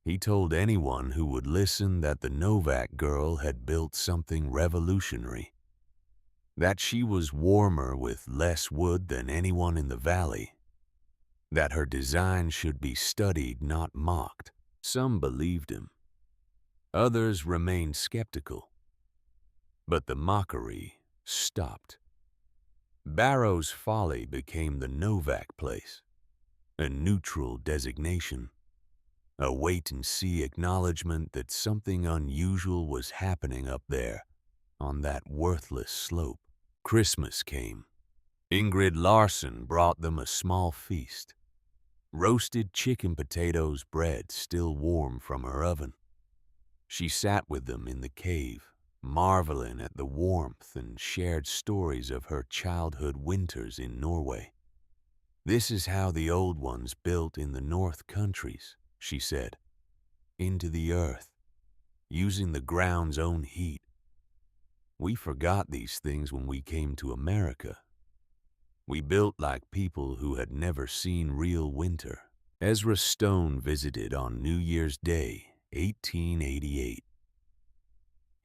He told anyone who would listen that the Novak girl had built something revolutionary, that she was warmer with less wood than anyone in the valley, that her design should be studied, not mocked. Some believed him. Others remained skeptical. But the mockery stopped. Barrow's Folly became the Novak place, a neutral designation, a wait-and-see acknowledgement that something unusual was happening up there on that worthless slope. Christmas came. Ingrid Larson brought them a small feast. Roasted chicken potatoes, bread still warm from her oven. She sat with them in the cave, marveling at the warmth, and shared stories of her childhood winters in Norway. "This is how the old ones built in the North countries," she said. "Into the earth, using the ground's own heat. We forgot these things when we came to America. We built like people who had never seen real winter." Ezra Stone visited on New Year's Day, 1888.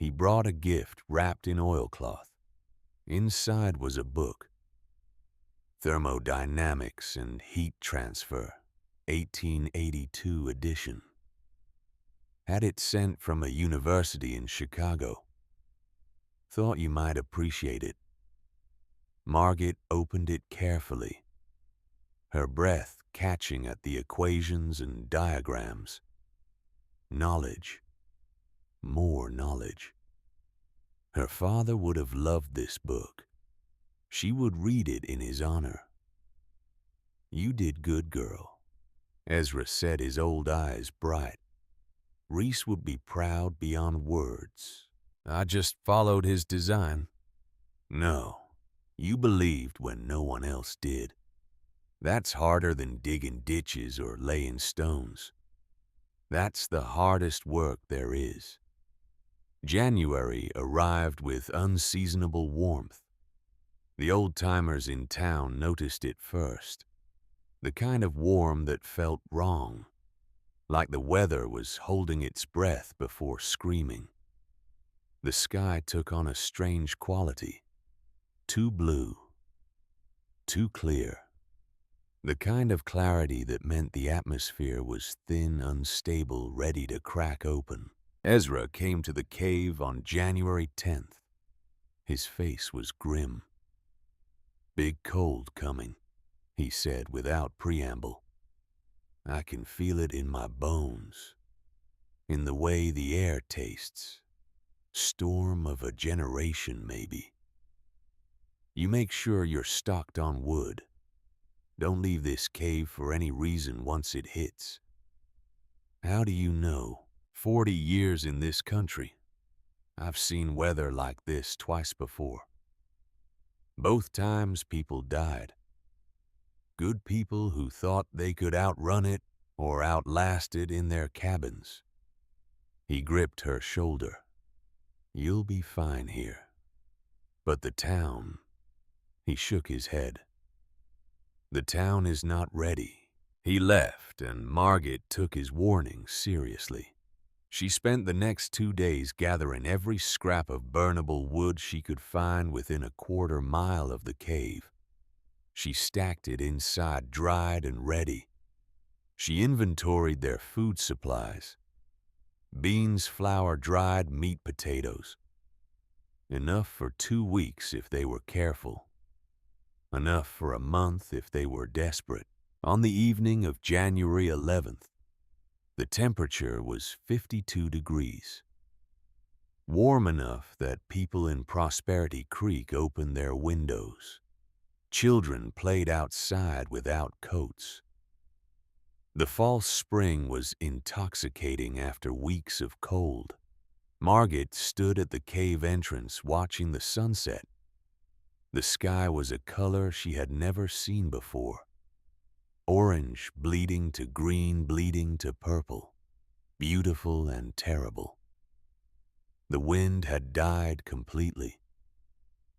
He brought a gift wrapped in oilcloth. Inside was a book, Thermodynamics and Heat Transfer, 1882 edition. Had it sent from a university in Chicago. Thought you might appreciate it. Margaret opened it carefully, her breath catching at the equations and diagrams. Knowledge. More knowledge. Her father would have loved this book. She would read it in his honor. You did good, girl. Ezra said, his old eyes bright. Reese would be proud beyond words. I just followed his design. No, you believed when no one else did. That's harder than digging ditches or laying stones. That's the hardest work there is. January arrived with unseasonable warmth. The old-timers in town noticed it first. The kind of warm that felt wrong, like the weather was holding its breath before screaming. The sky took on a strange quality. Too blue. Too clear. The kind of clarity that meant the atmosphere was thin, unstable, ready to crack open. Ezra came to the cave on January 10th. His face was grim. Big cold coming, he said without preamble. I can feel it in my bones, in the way the air tastes. Storm of a generation, maybe. You make sure you're stocked on wood. Don't leave this cave for any reason once it hits. How do you know? 40 years in this country. I've seen weather like this twice before. Both times people died. Good people who thought they could outrun it or outlast it in their cabins. He gripped her shoulder. You'll be fine here. But the town, he shook his head. The town is not ready. He left, and Margaret took his warning seriously. She spent the next 2 days gathering every scrap of burnable wood she could find within a quarter mile of the cave. She stacked it inside, dried and ready. She inventoried their food supplies. Beans, flour, dried meat, potatoes. Enough for 2 weeks if they were careful. Enough for a month if they were desperate. On the evening of January 11th, the temperature was 52 degrees. Warm enough that people in Prosperity Creek opened their windows. Children played outside without coats. The false spring was intoxicating after weeks of cold. Margaret stood at the cave entrance watching the sunset. The sky was a color she had never seen before. Orange bleeding to green, bleeding to purple. Beautiful and terrible. The wind had died completely.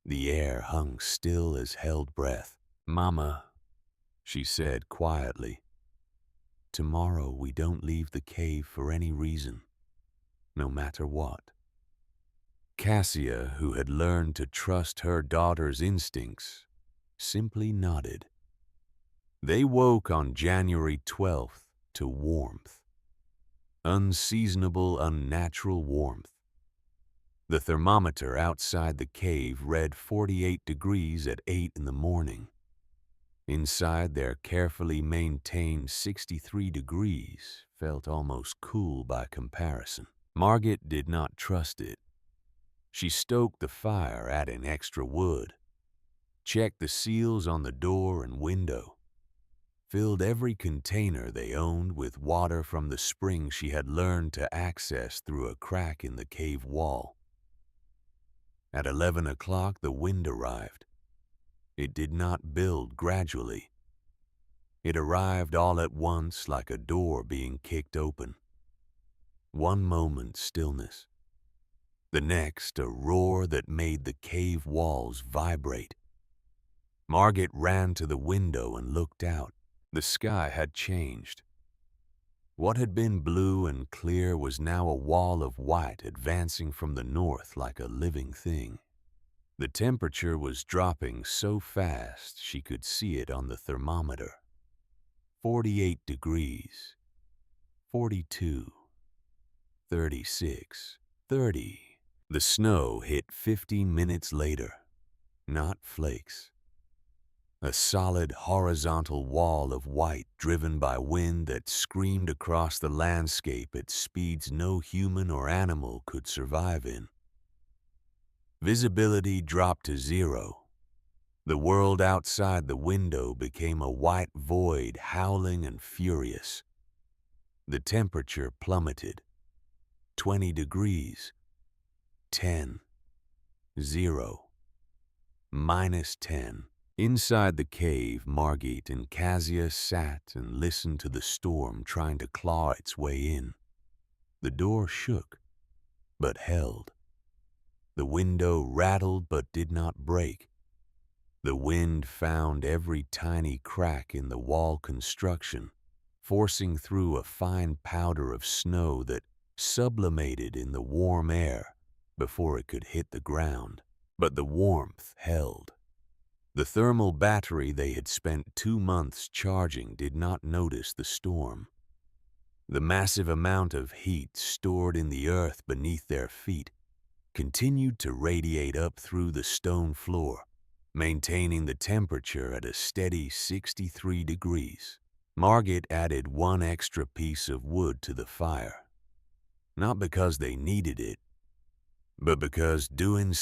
The air hung still as held breath. Mama, she said quietly, tomorrow we don't leave the cave for any reason, no matter what. Cassia, who had learned to trust her daughter's instincts, simply nodded. They woke on January 12th to warmth. Unseasonable, unnatural warmth. The thermometer outside the cave read 48 degrees at 8 in the morning. Inside, their carefully maintained 63 degrees felt almost cool by comparison. Margaret did not trust it. She stoked the fire, adding extra wood, checked the seals on the door and window, filled every container they owned with water from the spring she had learned to access through a crack in the cave wall. At 11 o'clock, the wind arrived. It did not build gradually. It arrived all at once like a door being kicked open. One moment stillness. The next, a roar that made the cave walls vibrate. Margaret ran to the window and looked out. The sky had changed. What had been blue and clear was now a wall of white advancing from the north like a living thing. The temperature was dropping so fast she could see it on the thermometer. 48 degrees, 42, 36, 30. The snow hit 15 minutes later, not flakes. A solid horizontal wall of white driven by wind that screamed across the landscape at speeds no human or animal could survive in. Visibility dropped to zero. The world outside the window became a white void, howling and furious. The temperature plummeted. 20 degrees. 10. 0. -10. Inside the cave, Margit and Kasia sat and listened to the storm trying to claw its way in. The door shook, but held. The window rattled but did not break. The wind found every tiny crack in the wall construction, forcing through a fine powder of snow that sublimated in the warm air before it could hit the ground. But the warmth held. The thermal battery they had spent 2 months charging did not notice the storm. The massive amount of heat stored in the earth beneath their feet continued to radiate up through the stone floor, maintaining the temperature at a steady 63 degrees. Margit added 1 extra piece of wood to the fire, not because they needed it, but because doing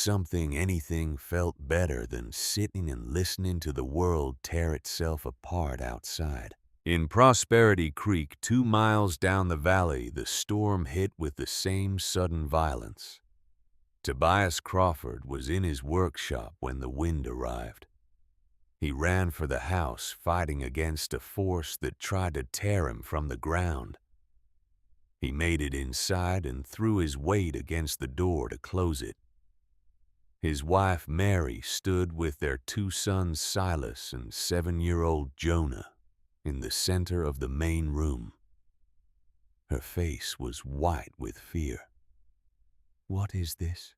anything felt better than sitting and listening to the world tear itself apart outside. In Prosperity Creek, 2 miles down the valley, the storm hit with the same sudden violence. Tobias Crawford was in his workshop when the wind arrived. He ran for the house, fighting against a force that tried to tear him from the ground. He made it inside and threw his weight against the door to close it. His wife Mary stood with their 2 sons Silas and 7-year-old Jonah in the center of the main room. Her face was white with fear. "What is this?"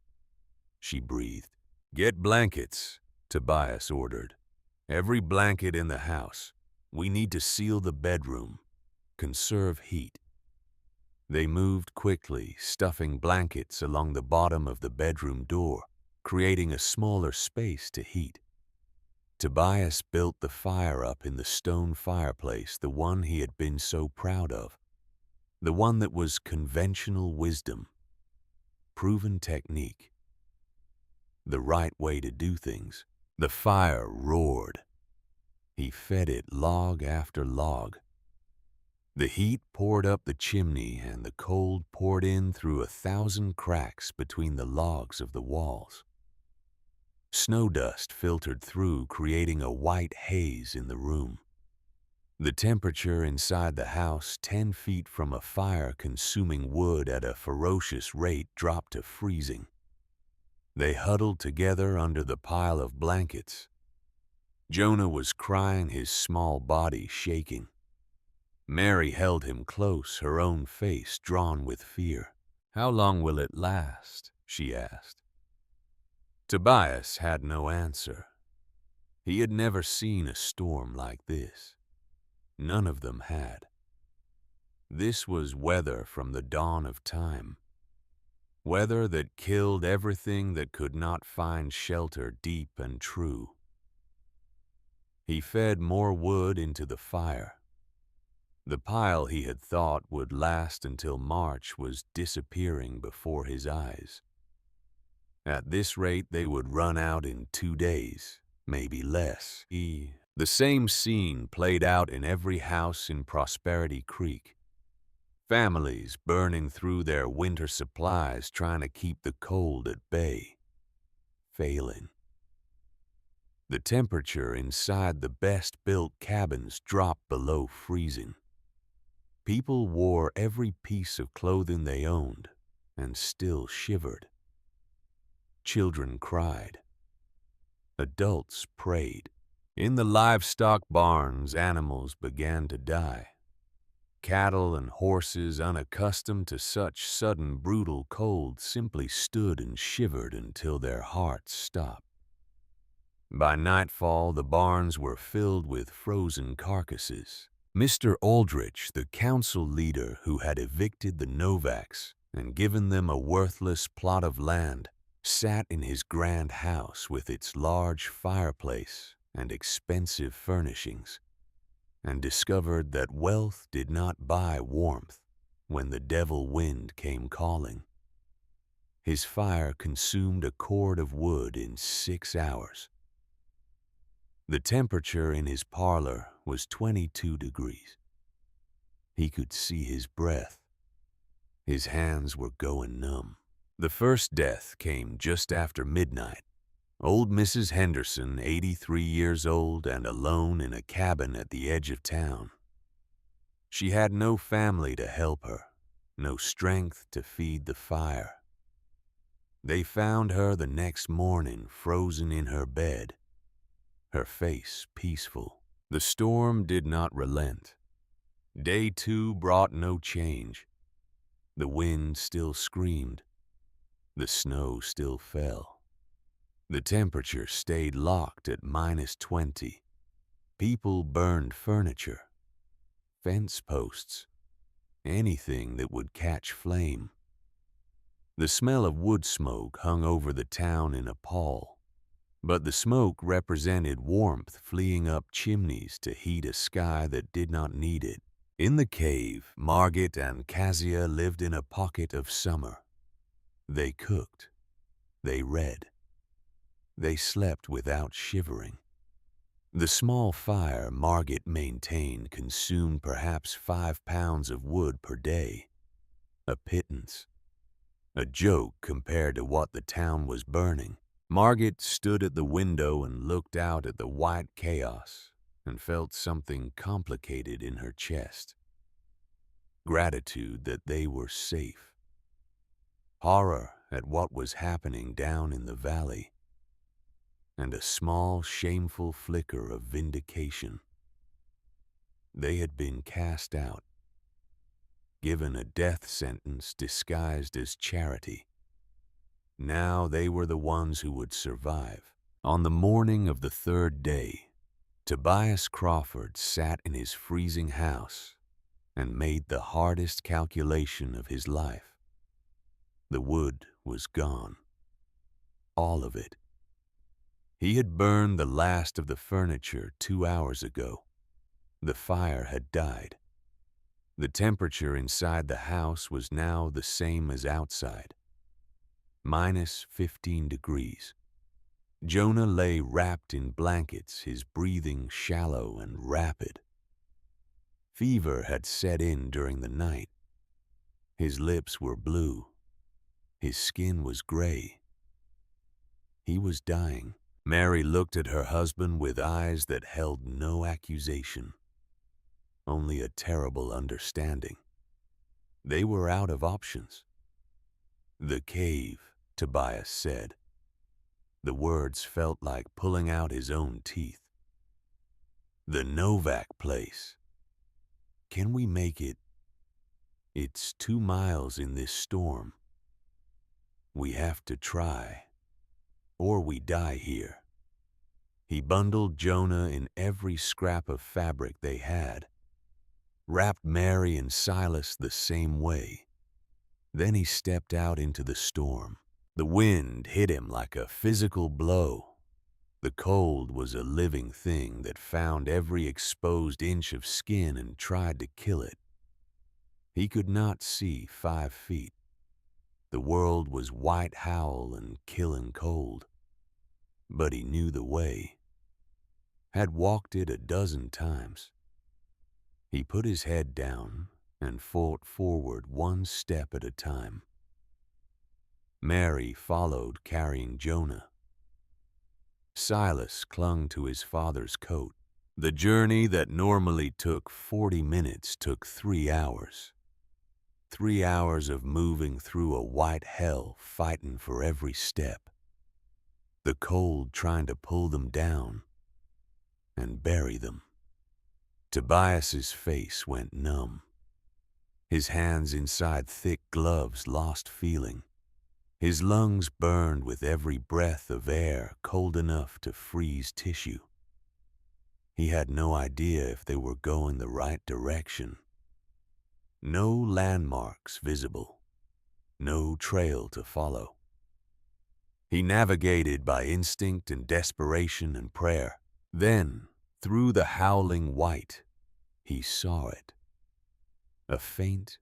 she breathed. "Get blankets," Tobias ordered. "Every blanket in the house. We need to seal the bedroom. Conserve heat." They moved quickly, stuffing blankets along the bottom of the bedroom door, creating a smaller space to heat. Tobias built the fire up in the stone fireplace, the one he had been so proud of, the one that was conventional wisdom, proven technique, the right way to do things. The fire roared. He fed it log after log. The heat poured up the chimney and the cold poured in through 1,000 cracks between the logs of the walls. Snow dust filtered through, creating a white haze in the room. The temperature inside the house, 10 feet from a fire consuming wood at a ferocious rate, dropped to freezing. They huddled together under the pile of blankets. Jonah was crying, his small body shaking. Mary held him close, her own face drawn with fear. "How long will it last?" she asked. Tobias had no answer. He had never seen a storm like this. None of them had. This was weather from the dawn of time. Weather that killed everything that could not find shelter deep and true. He fed more wood into the fire. The pile he had thought would last until March was disappearing before his eyes. At this rate, they would run out in 2 days, maybe less. The same scene played out in every house in Prosperity Creek. Families burning through their winter supplies trying to keep the cold at bay. Failing. The temperature inside the best-built cabins dropped below freezing. People wore every piece of clothing they owned and still shivered. Children cried. Adults prayed. In the livestock barns, animals began to die. Cattle and horses, unaccustomed to such sudden brutal cold, simply stood and shivered until their hearts stopped. By nightfall, the barns were filled with frozen carcasses. Mr. Aldrich, the council leader who had evicted the Novaks and given them a worthless plot of land, sat in his grand house with its large fireplace and expensive furnishings, and discovered that wealth did not buy warmth when the devil wind came calling. His fire consumed a cord of wood in 6 hours. The temperature in his parlor was 22 degrees. He could see his breath. His hands were going numb. The first death came just after midnight. Old Mrs. Henderson, 83 years old and alone in a cabin at the edge of town. She had no family to help her, no strength to feed the fire. They found her the next morning frozen in her bed, her face peaceful. The storm did not relent. Day 2 brought no change. The wind still screamed. The snow still fell. The temperature stayed locked at -20. People burned furniture, fence posts, anything that would catch flame. The smell of wood smoke hung over the town in a pall, but the smoke represented warmth fleeing up chimneys to heat a sky that did not need it. In the cave, Margit and Kezia lived in a pocket of summer. They cooked. They read. They slept without shivering. The small fire Margit maintained consumed perhaps 5 pounds of wood per day, a pittance, a joke compared to what the town was burning. Margit stood at the window and looked out at the white chaos and felt something complicated in her chest. Gratitude that they were safe. Horror at what was happening down in the valley. And a small, shameful flicker of vindication. They had been cast out, given a death sentence disguised as charity. Now they were the ones who would survive. On the morning of the 3rd day, Tobias Crawford sat in his freezing house and made the hardest calculation of his life. The wood was gone. All of it. He had burned the last of the furniture 2 hours ago. The fire had died. The temperature inside the house was now the same as outside. -15 degrees. Jonah lay wrapped in blankets, his breathing shallow and rapid. Fever had set in during the night. His lips were blue. His skin was gray. He was dying. Mary looked at her husband with eyes that held no accusation, only a terrible understanding. They were out of options. "The cave," Tobias said. The words felt like pulling out his own teeth. "The Novak place. Can we make it? It's 2 miles in this storm. We have to try, or we die here." He bundled Jonah in every scrap of fabric they had, wrapped Mary and Silas the same way. Then he stepped out into the storm. The wind hit him like a physical blow. The cold was a living thing that found every exposed inch of skin and tried to kill it. He could not see 5 feet. The world was white howl and killing cold. But he knew the way. Had walked it a dozen times. He put his head down and fought forward 1 step at a time. Mary followed carrying Jonah. Silas clung to his father's coat. The journey that normally took 40 minutes took 3 hours. 3 hours of moving through a white hell, fighting for every step. The cold trying to pull them down. and bury them. Tobias's face went numb. His hands inside thick gloves lost feeling. His lungs burned with every breath of air cold enough to freeze tissue. He had no idea if they were going the right direction. No landmarks visible, no trail to follow. He navigated by instinct and desperation and prayer. Then, through the howling white, he saw it. A faint,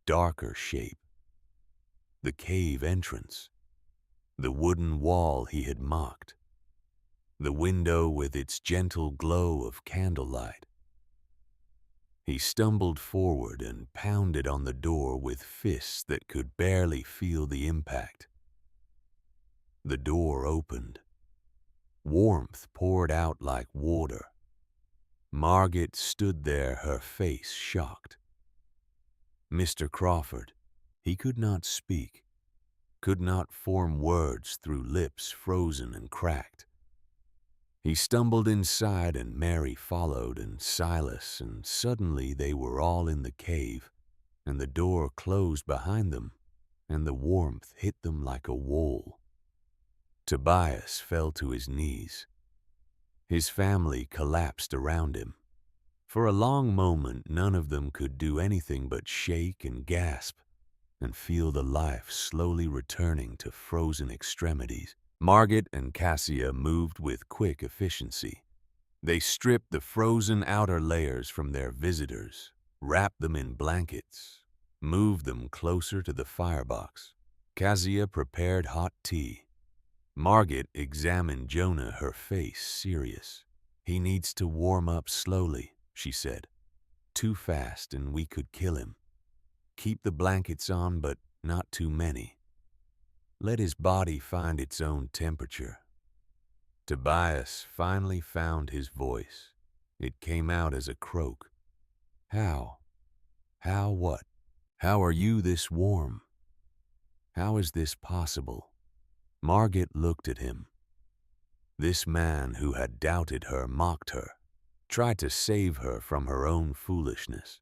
darker shape. The cave entrance. The wooden wall he had mocked. The window with its gentle glow of candlelight. He stumbled forward and pounded on the door with fists that could barely feel the impact. The door opened. Warmth poured out like water. Margaret stood there, her face shocked. Mr. Crawford, he could not speak, could not form words through lips frozen and cracked. He stumbled inside and Mary followed and Silas, and suddenly they were all in the cave, and the door closed behind them, and the warmth hit them like a wall. Tobias fell to his knees. His family collapsed around him. For a long moment, none of them could do anything but shake and gasp and feel the life slowly returning to frozen extremities. Margaret and Cassia moved with quick efficiency. They stripped the frozen outer layers from their visitors, wrapped them in blankets, moved them closer to the firebox. Cassia prepared hot tea. Margaret examined Jonah, her face serious. "He needs to warm up slowly," she said. "Too fast and we could kill him. Keep the blankets on, but not too many. Let his body find its own temperature." Tobias finally found his voice. It came out as a croak. "How? How what? How are you this warm? How is this possible?" Margaret looked at him. This man who had doubted her mocked her, tried to save her from her own foolishness.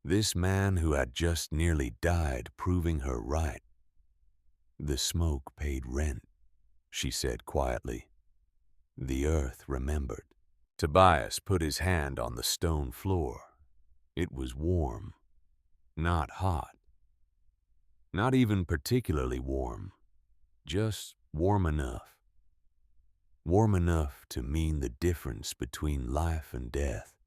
This man who had just nearly died proving her right. "The smoke paid rent," she said quietly. "The earth remembered." Tobias put his hand on the stone floor. It was warm, not hot, not even particularly warm, just warm enough. Warm enough to mean the difference between life and death.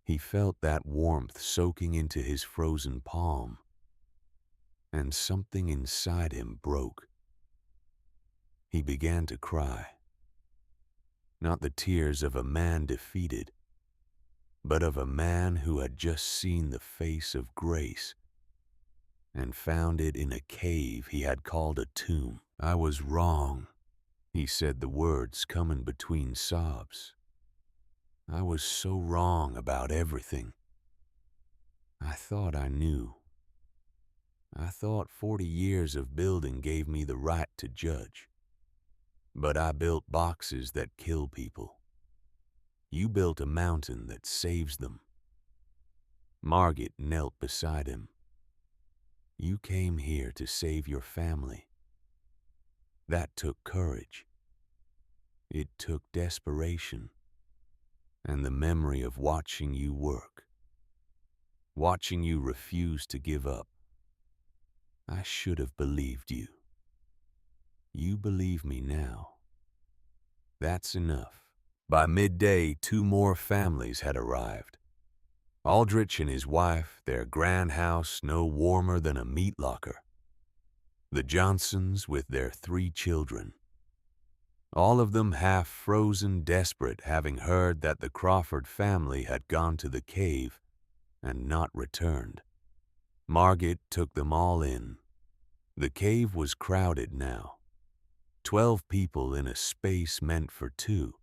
He felt that warmth soaking into his frozen palm, and something inside him broke. He began to cry. Not the tears of a man defeated, but of a man who had just seen the face of grace and found it in a cave he had called a tomb. "I was wrong," he said, the words coming between sobs. "I was so wrong about everything. I thought I knew. I thought 40 years of building gave me the right to judge. But I built boxes that kill people. You built a mountain that saves them." Margaret knelt beside him. "You came here to save your family. That took courage. It took desperation. And the memory of watching you work. Watching you refuse to give up. I should have believed you. You believe me now. That's enough." By midday, 2 more families had arrived. Aldrich and his wife, their grand house no warmer than a meat locker. The Johnsons with their 3 children. All of them half frozen, desperate, having heard that the Crawford family had gone to the cave and not returned. Margaret took them all in. The cave was crowded now. 12 people in a space meant for 2.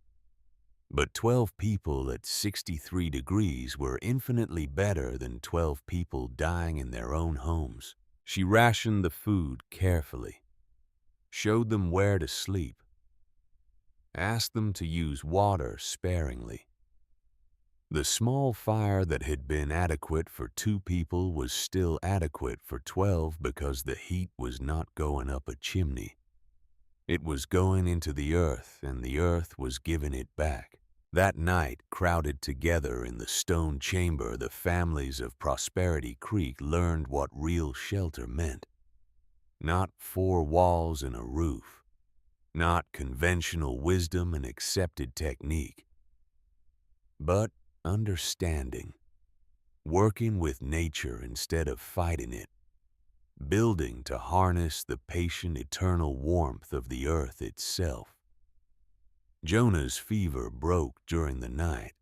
But 12 people at 63 degrees were infinitely better than 12 people dying in their own homes. She rationed the food carefully, showed them where to sleep, asked them to use water sparingly. The small fire that had been adequate for 2 people was still adequate for 12 because the heat was not going up a chimney. It was going into the earth, and the earth was giving it back. That night, crowded together in the stone chamber, the families of Prosperity Creek learned what real shelter meant. Not 4 walls and a roof. Not conventional wisdom and accepted technique. But understanding. Working with nature instead of fighting it. Building to harness the patient eternal warmth of the earth itself. Jonah's fever broke during the night.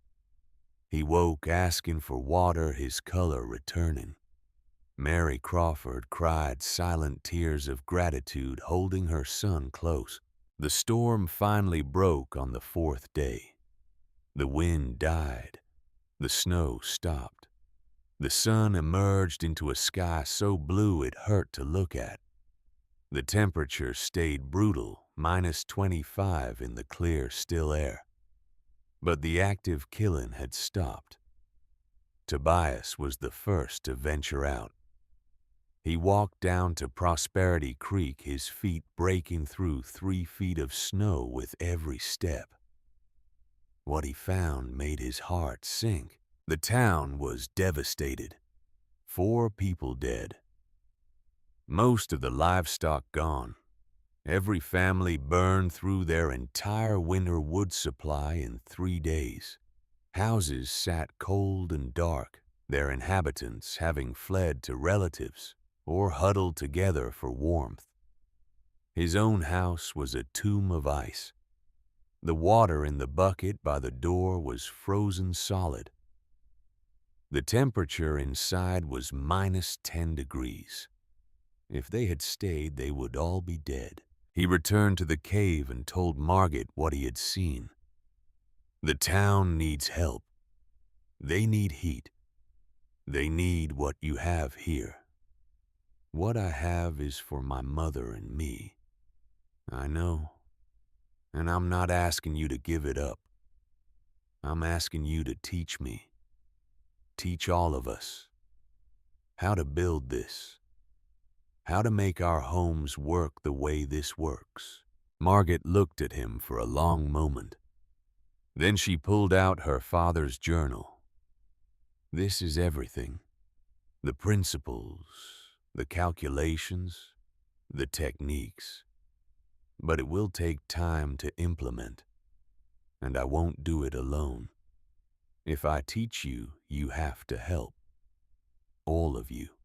He woke asking for water, his color returning. Mary Crawford cried silent tears of gratitude, holding her son close. The storm finally broke on the 4th day. The wind died. The snow stopped. The sun emerged into a sky so blue it hurt to look at. The temperature stayed brutal, -25 in the clear, still air. But the active killing had stopped. Tobias was the first to venture out. He walked down to Prosperity Creek, his feet breaking through 3 feet of snow with every step. What he found made his heart sink. The town was devastated. 4 people dead. Most of the livestock gone. Every family burned through their entire winter wood supply in 3 days. Houses sat cold and dark, their inhabitants having fled to relatives or huddled together for warmth. His own house was a tomb of ice. The water in the bucket by the door was frozen solid. The temperature inside was -10 degrees. If they had stayed, they would all be dead. He returned to the cave and told Margaret what he had seen. The town needs help. They need heat. They need what you have here. What I have is for my mother and me. I know. And I'm not asking you to give it up. I'm asking you to teach me. Teach all of us. How to build this. How to make our homes work the way this works. Margaret looked at him for a long moment. Then she pulled out her father's journal. This is everything. The principles, the calculations, the techniques. But it will take time to implement. And I won't do it alone. If I teach you, you have to help. All of you.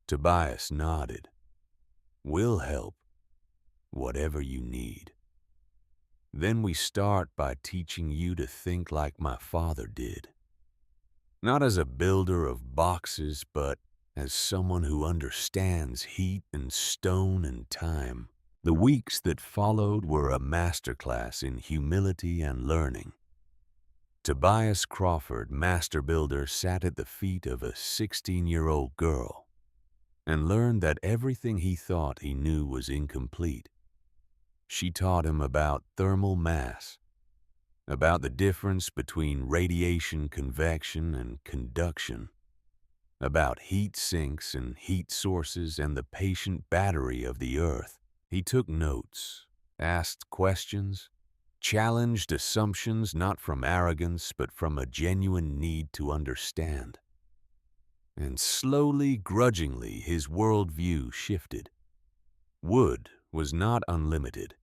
Tobias nodded. We'll help. Whatever you need. Then we start by teaching you to think like my father did. Not as a builder of boxes, but as someone who understands heat and stone and time. The weeks that followed were a masterclass in humility and learning. Tobias Crawford, master builder, sat at the feet of a 16-year-old girl and learned that everything he thought he knew was incomplete. She taught him about thermal mass, about the difference between radiation convection and conduction, about heat sinks and heat sources and the patient battery of the earth. He took notes, asked questions, challenged assumptions not from arrogance but from a genuine need to understand. And slowly, grudgingly, his worldview shifted. Wood was not unlimited.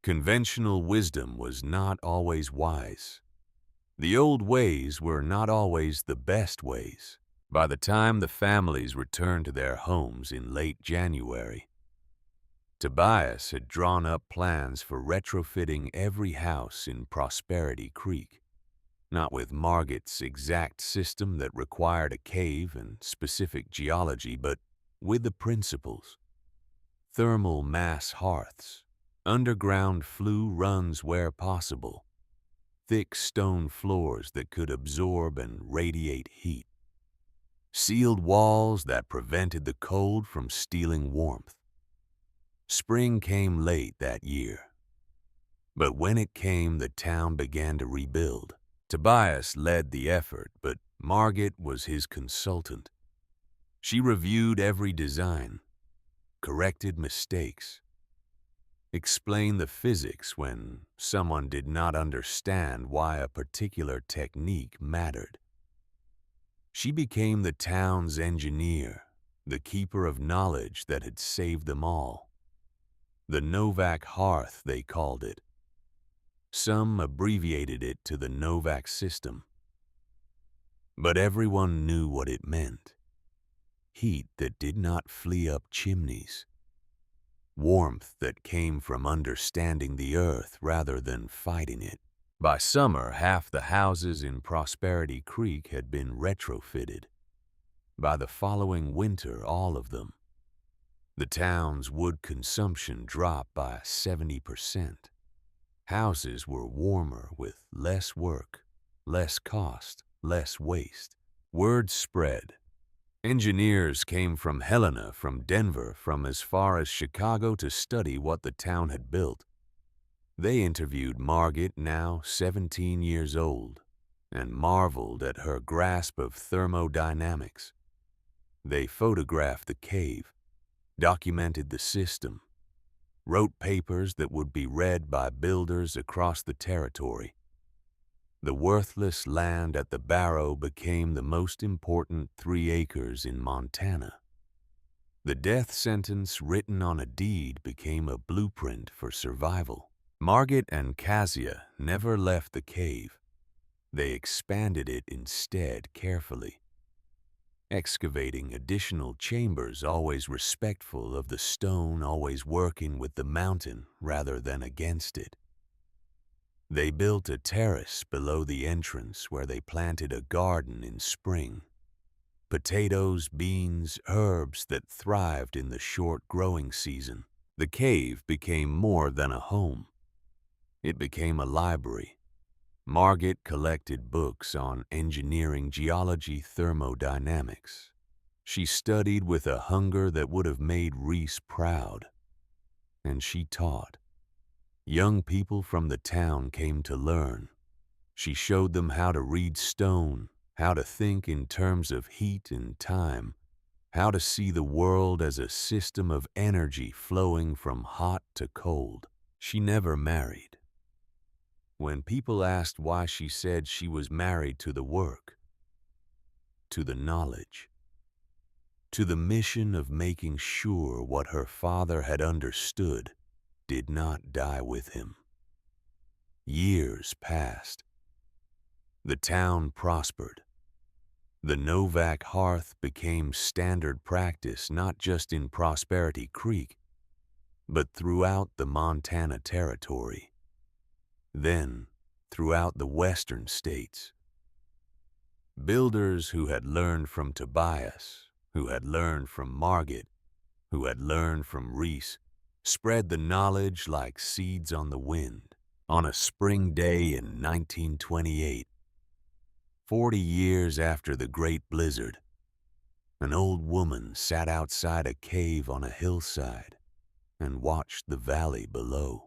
Conventional wisdom was not always wise. The old ways were not always the best ways. By the time the families returned to their homes in late January, Tobias had drawn up plans for retrofitting every house in Prosperity Creek, not with Margaret's exact system that required a cave and specific geology, but with the principles. Thermal mass hearths, underground flue runs where possible, thick stone floors that could absorb and radiate heat, sealed walls that prevented the cold from stealing warmth. Spring came late that year. But when it came, the town began to rebuild. Tobias led the effort, but Margit was his consultant. She reviewed every design, corrected mistakes, explained the physics when someone did not understand why a particular technique mattered. She became the town's engineer, the keeper of knowledge that had saved them all. The Novak hearth, they called it. Some abbreviated it to the Novak system. But everyone knew what it meant. Heat that did not flee up chimneys. Warmth that came from understanding the earth rather than fighting it. By summer, half the houses in Prosperity Creek had been retrofitted. By the following winter, all of them. The town's wood consumption dropped by 70%. Houses were warmer with less work, less cost, less waste. Word spread. Engineers came from Helena, from Denver, from as far as Chicago to study what the town had built. They interviewed Margit, now 17 years old, and marveled at her grasp of thermodynamics. They photographed the cave, documented the system, wrote papers that would be read by builders across the territory. The worthless land at the Barrow became the most important 3 acres in Montana. The death sentence written on a deed became a blueprint for survival. Margit and Kasia never left the cave. They expanded it instead carefully, excavating additional chambers, always respectful of the stone, always working with the mountain rather than against it. They built a terrace below the entrance where they planted a garden in spring. Potatoes, beans, herbs that thrived in the short growing season. The cave became more than a home. It became a library. Margit collected books on engineering, geology, thermodynamics. She studied with a hunger that would have made Reese proud. And she taught. Young people from the town came to learn. She showed them how to read stone, how to think in terms of heat and time, how to see the world as a system of energy flowing from hot to cold. She never married. When people asked why, she said she was married to the work, to the knowledge, to the mission of making sure what her father had understood did not die with him. Years passed. The town prospered. The Novak hearth became standard practice not just in Prosperity Creek, but throughout the Montana Territory. Then, throughout the western states. Builders who had learned from Tobias, who had learned from Margit, who had learned from Reese, spread the knowledge like seeds on the wind. On a spring day in 1928, 40 years after the Great Blizzard, an old woman sat outside a cave on a hillside and watched the valley below.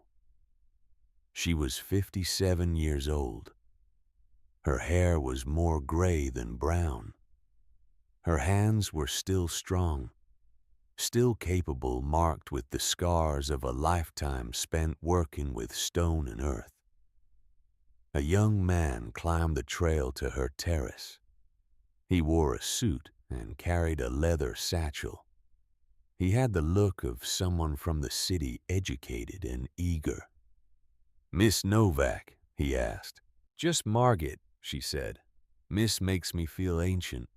She was 57 years old. Her hair was more gray than brown. Her hands were still strong, still capable, marked with the scars of a lifetime spent working with stone and earth. A young man climbed the trail to her terrace. He wore a suit and carried a leather satchel. He had the look of someone from the city, educated and eager. "Miss Novak?" he asked. "Just Margit," she said. "Miss makes me feel ancient."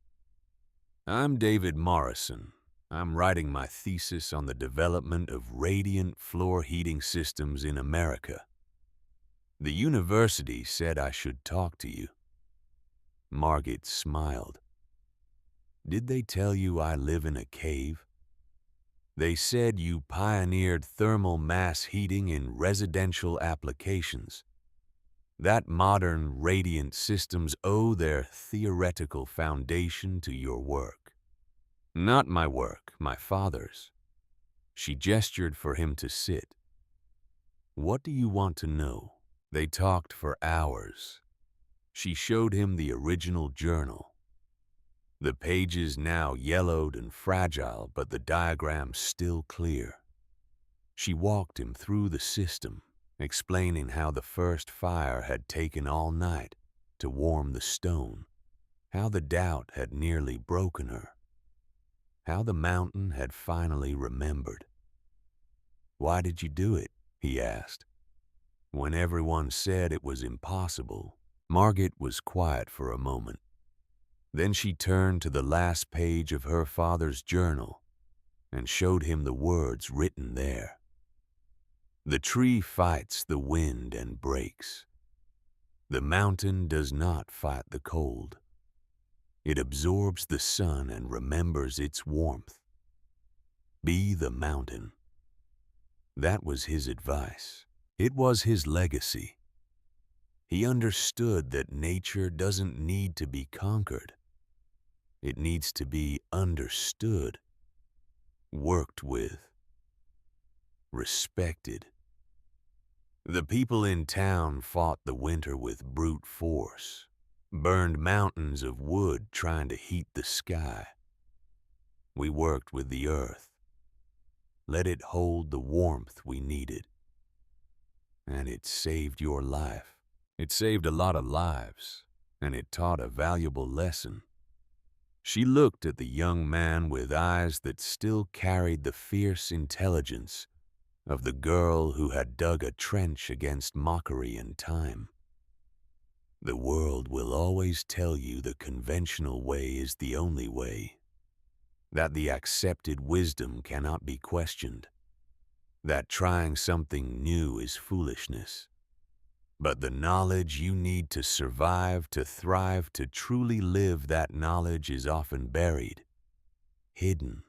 "I'm David Morrison. I'm writing my thesis on the development of radiant floor heating systems in America. The university said I should talk to you." Margit smiled. "Did they tell you I live in a cave? They said you pioneered thermal mass heating in residential applications. That modern radiant systems owe their theoretical foundation to your work." "Not my work, my father's." She gestured for him to sit. What do you want to know? They talked for hours. She showed him the original journal. The pages now yellowed and fragile, but the diagrams still clear. She walked him through the system, explaining how the first fire had taken all night to warm the stone, how the doubt had nearly broken her, how the mountain had finally remembered. "Why did you do it?" he asked. When everyone said it was impossible, Margaret was quiet for a moment. Then she turned to the last page of her father's journal and showed him the words written there. "The tree fights the wind and breaks. The mountain does not fight the cold. It absorbs the sun and remembers its warmth. Be the mountain." That was his advice. It was his legacy. He understood that nature doesn't need to be conquered. It needs to be understood, worked with, respected. The people in town fought the winter with brute force, burned mountains of wood trying to heat the sky. We worked with the earth, let it hold the warmth we needed. And it saved your life. It saved a lot of lives, and it taught a valuable lesson. She looked at the young man with eyes that still carried the fierce intelligence of the girl who had dug a trench against mockery and time. The world will always tell you the conventional way is the only way, that the accepted wisdom cannot be questioned, that trying something new is foolishness. But the knowledge you need to survive, to thrive, to truly live, that knowledge is often buried, hidden,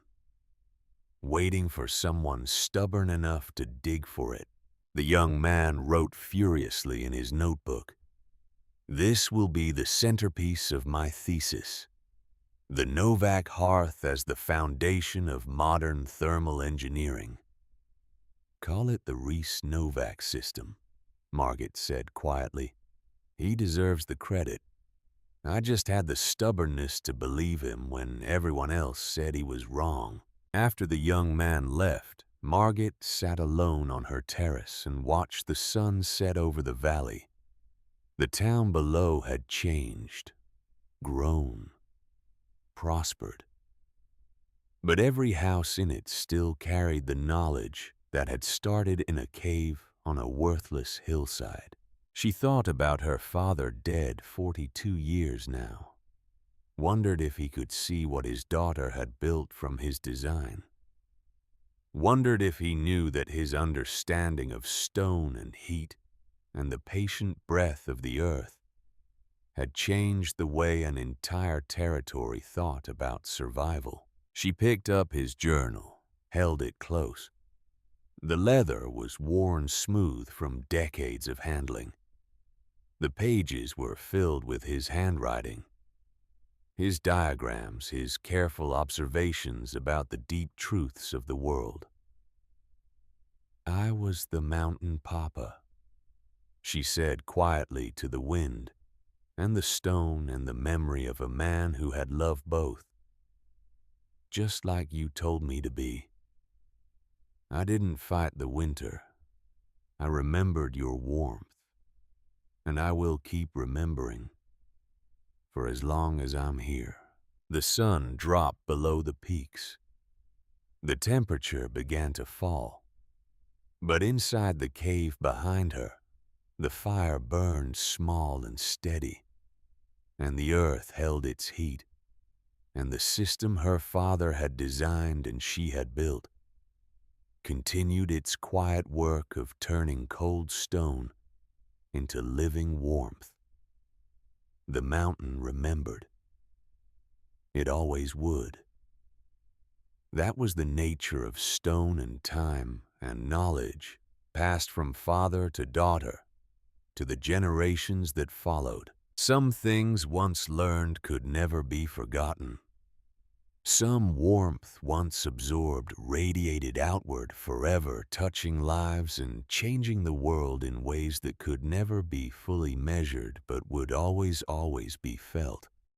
waiting for someone stubborn enough to dig for it. The young man wrote furiously in his notebook, "This will be the centerpiece of my thesis. The Novak hearth as the foundation of modern thermal engineering." "Call it the Reese-Novak system," Margaret said quietly. "He deserves the credit. I just had the stubbornness to believe him when everyone else said he was wrong." After the young man left, Margaret sat alone on her terrace and watched the sun set over the valley. The town below had changed, grown, prospered. But every house in it still carried the knowledge that had started in a cave on a worthless hillside. She thought about her father, dead 42 years now, wondered if he could see what his daughter had built from his design, wondered if he knew that his understanding of stone and heat and the patient breath of the earth had changed the way an entire territory thought about survival. She picked up his journal, held it close. The leather was worn smooth from decades of handling. The pages were filled with his handwriting, his diagrams, his careful observations about the deep truths of the world. "I was the mountain papa," she said quietly to the wind and the stone and the memory of a man who had loved both. "Just like you told me to be. I didn't fight the winter. I remembered your warmth. And I will keep remembering, for as long as I'm here." The sun dropped below the peaks. The temperature began to fall. But inside the cave behind her, the fire burned small and steady, and the earth held its heat, and the system her father had designed and she had built continued its quiet work of turning cold stone into living warmth. The mountain remembered. It always would. That was the nature of stone and time and knowledge, passed from father to daughter, to the generations that followed. Some things once learned could never be forgotten. Some warmth once absorbed radiated outward forever, touching lives and changing the world in ways that could never be fully measured but would always be felt.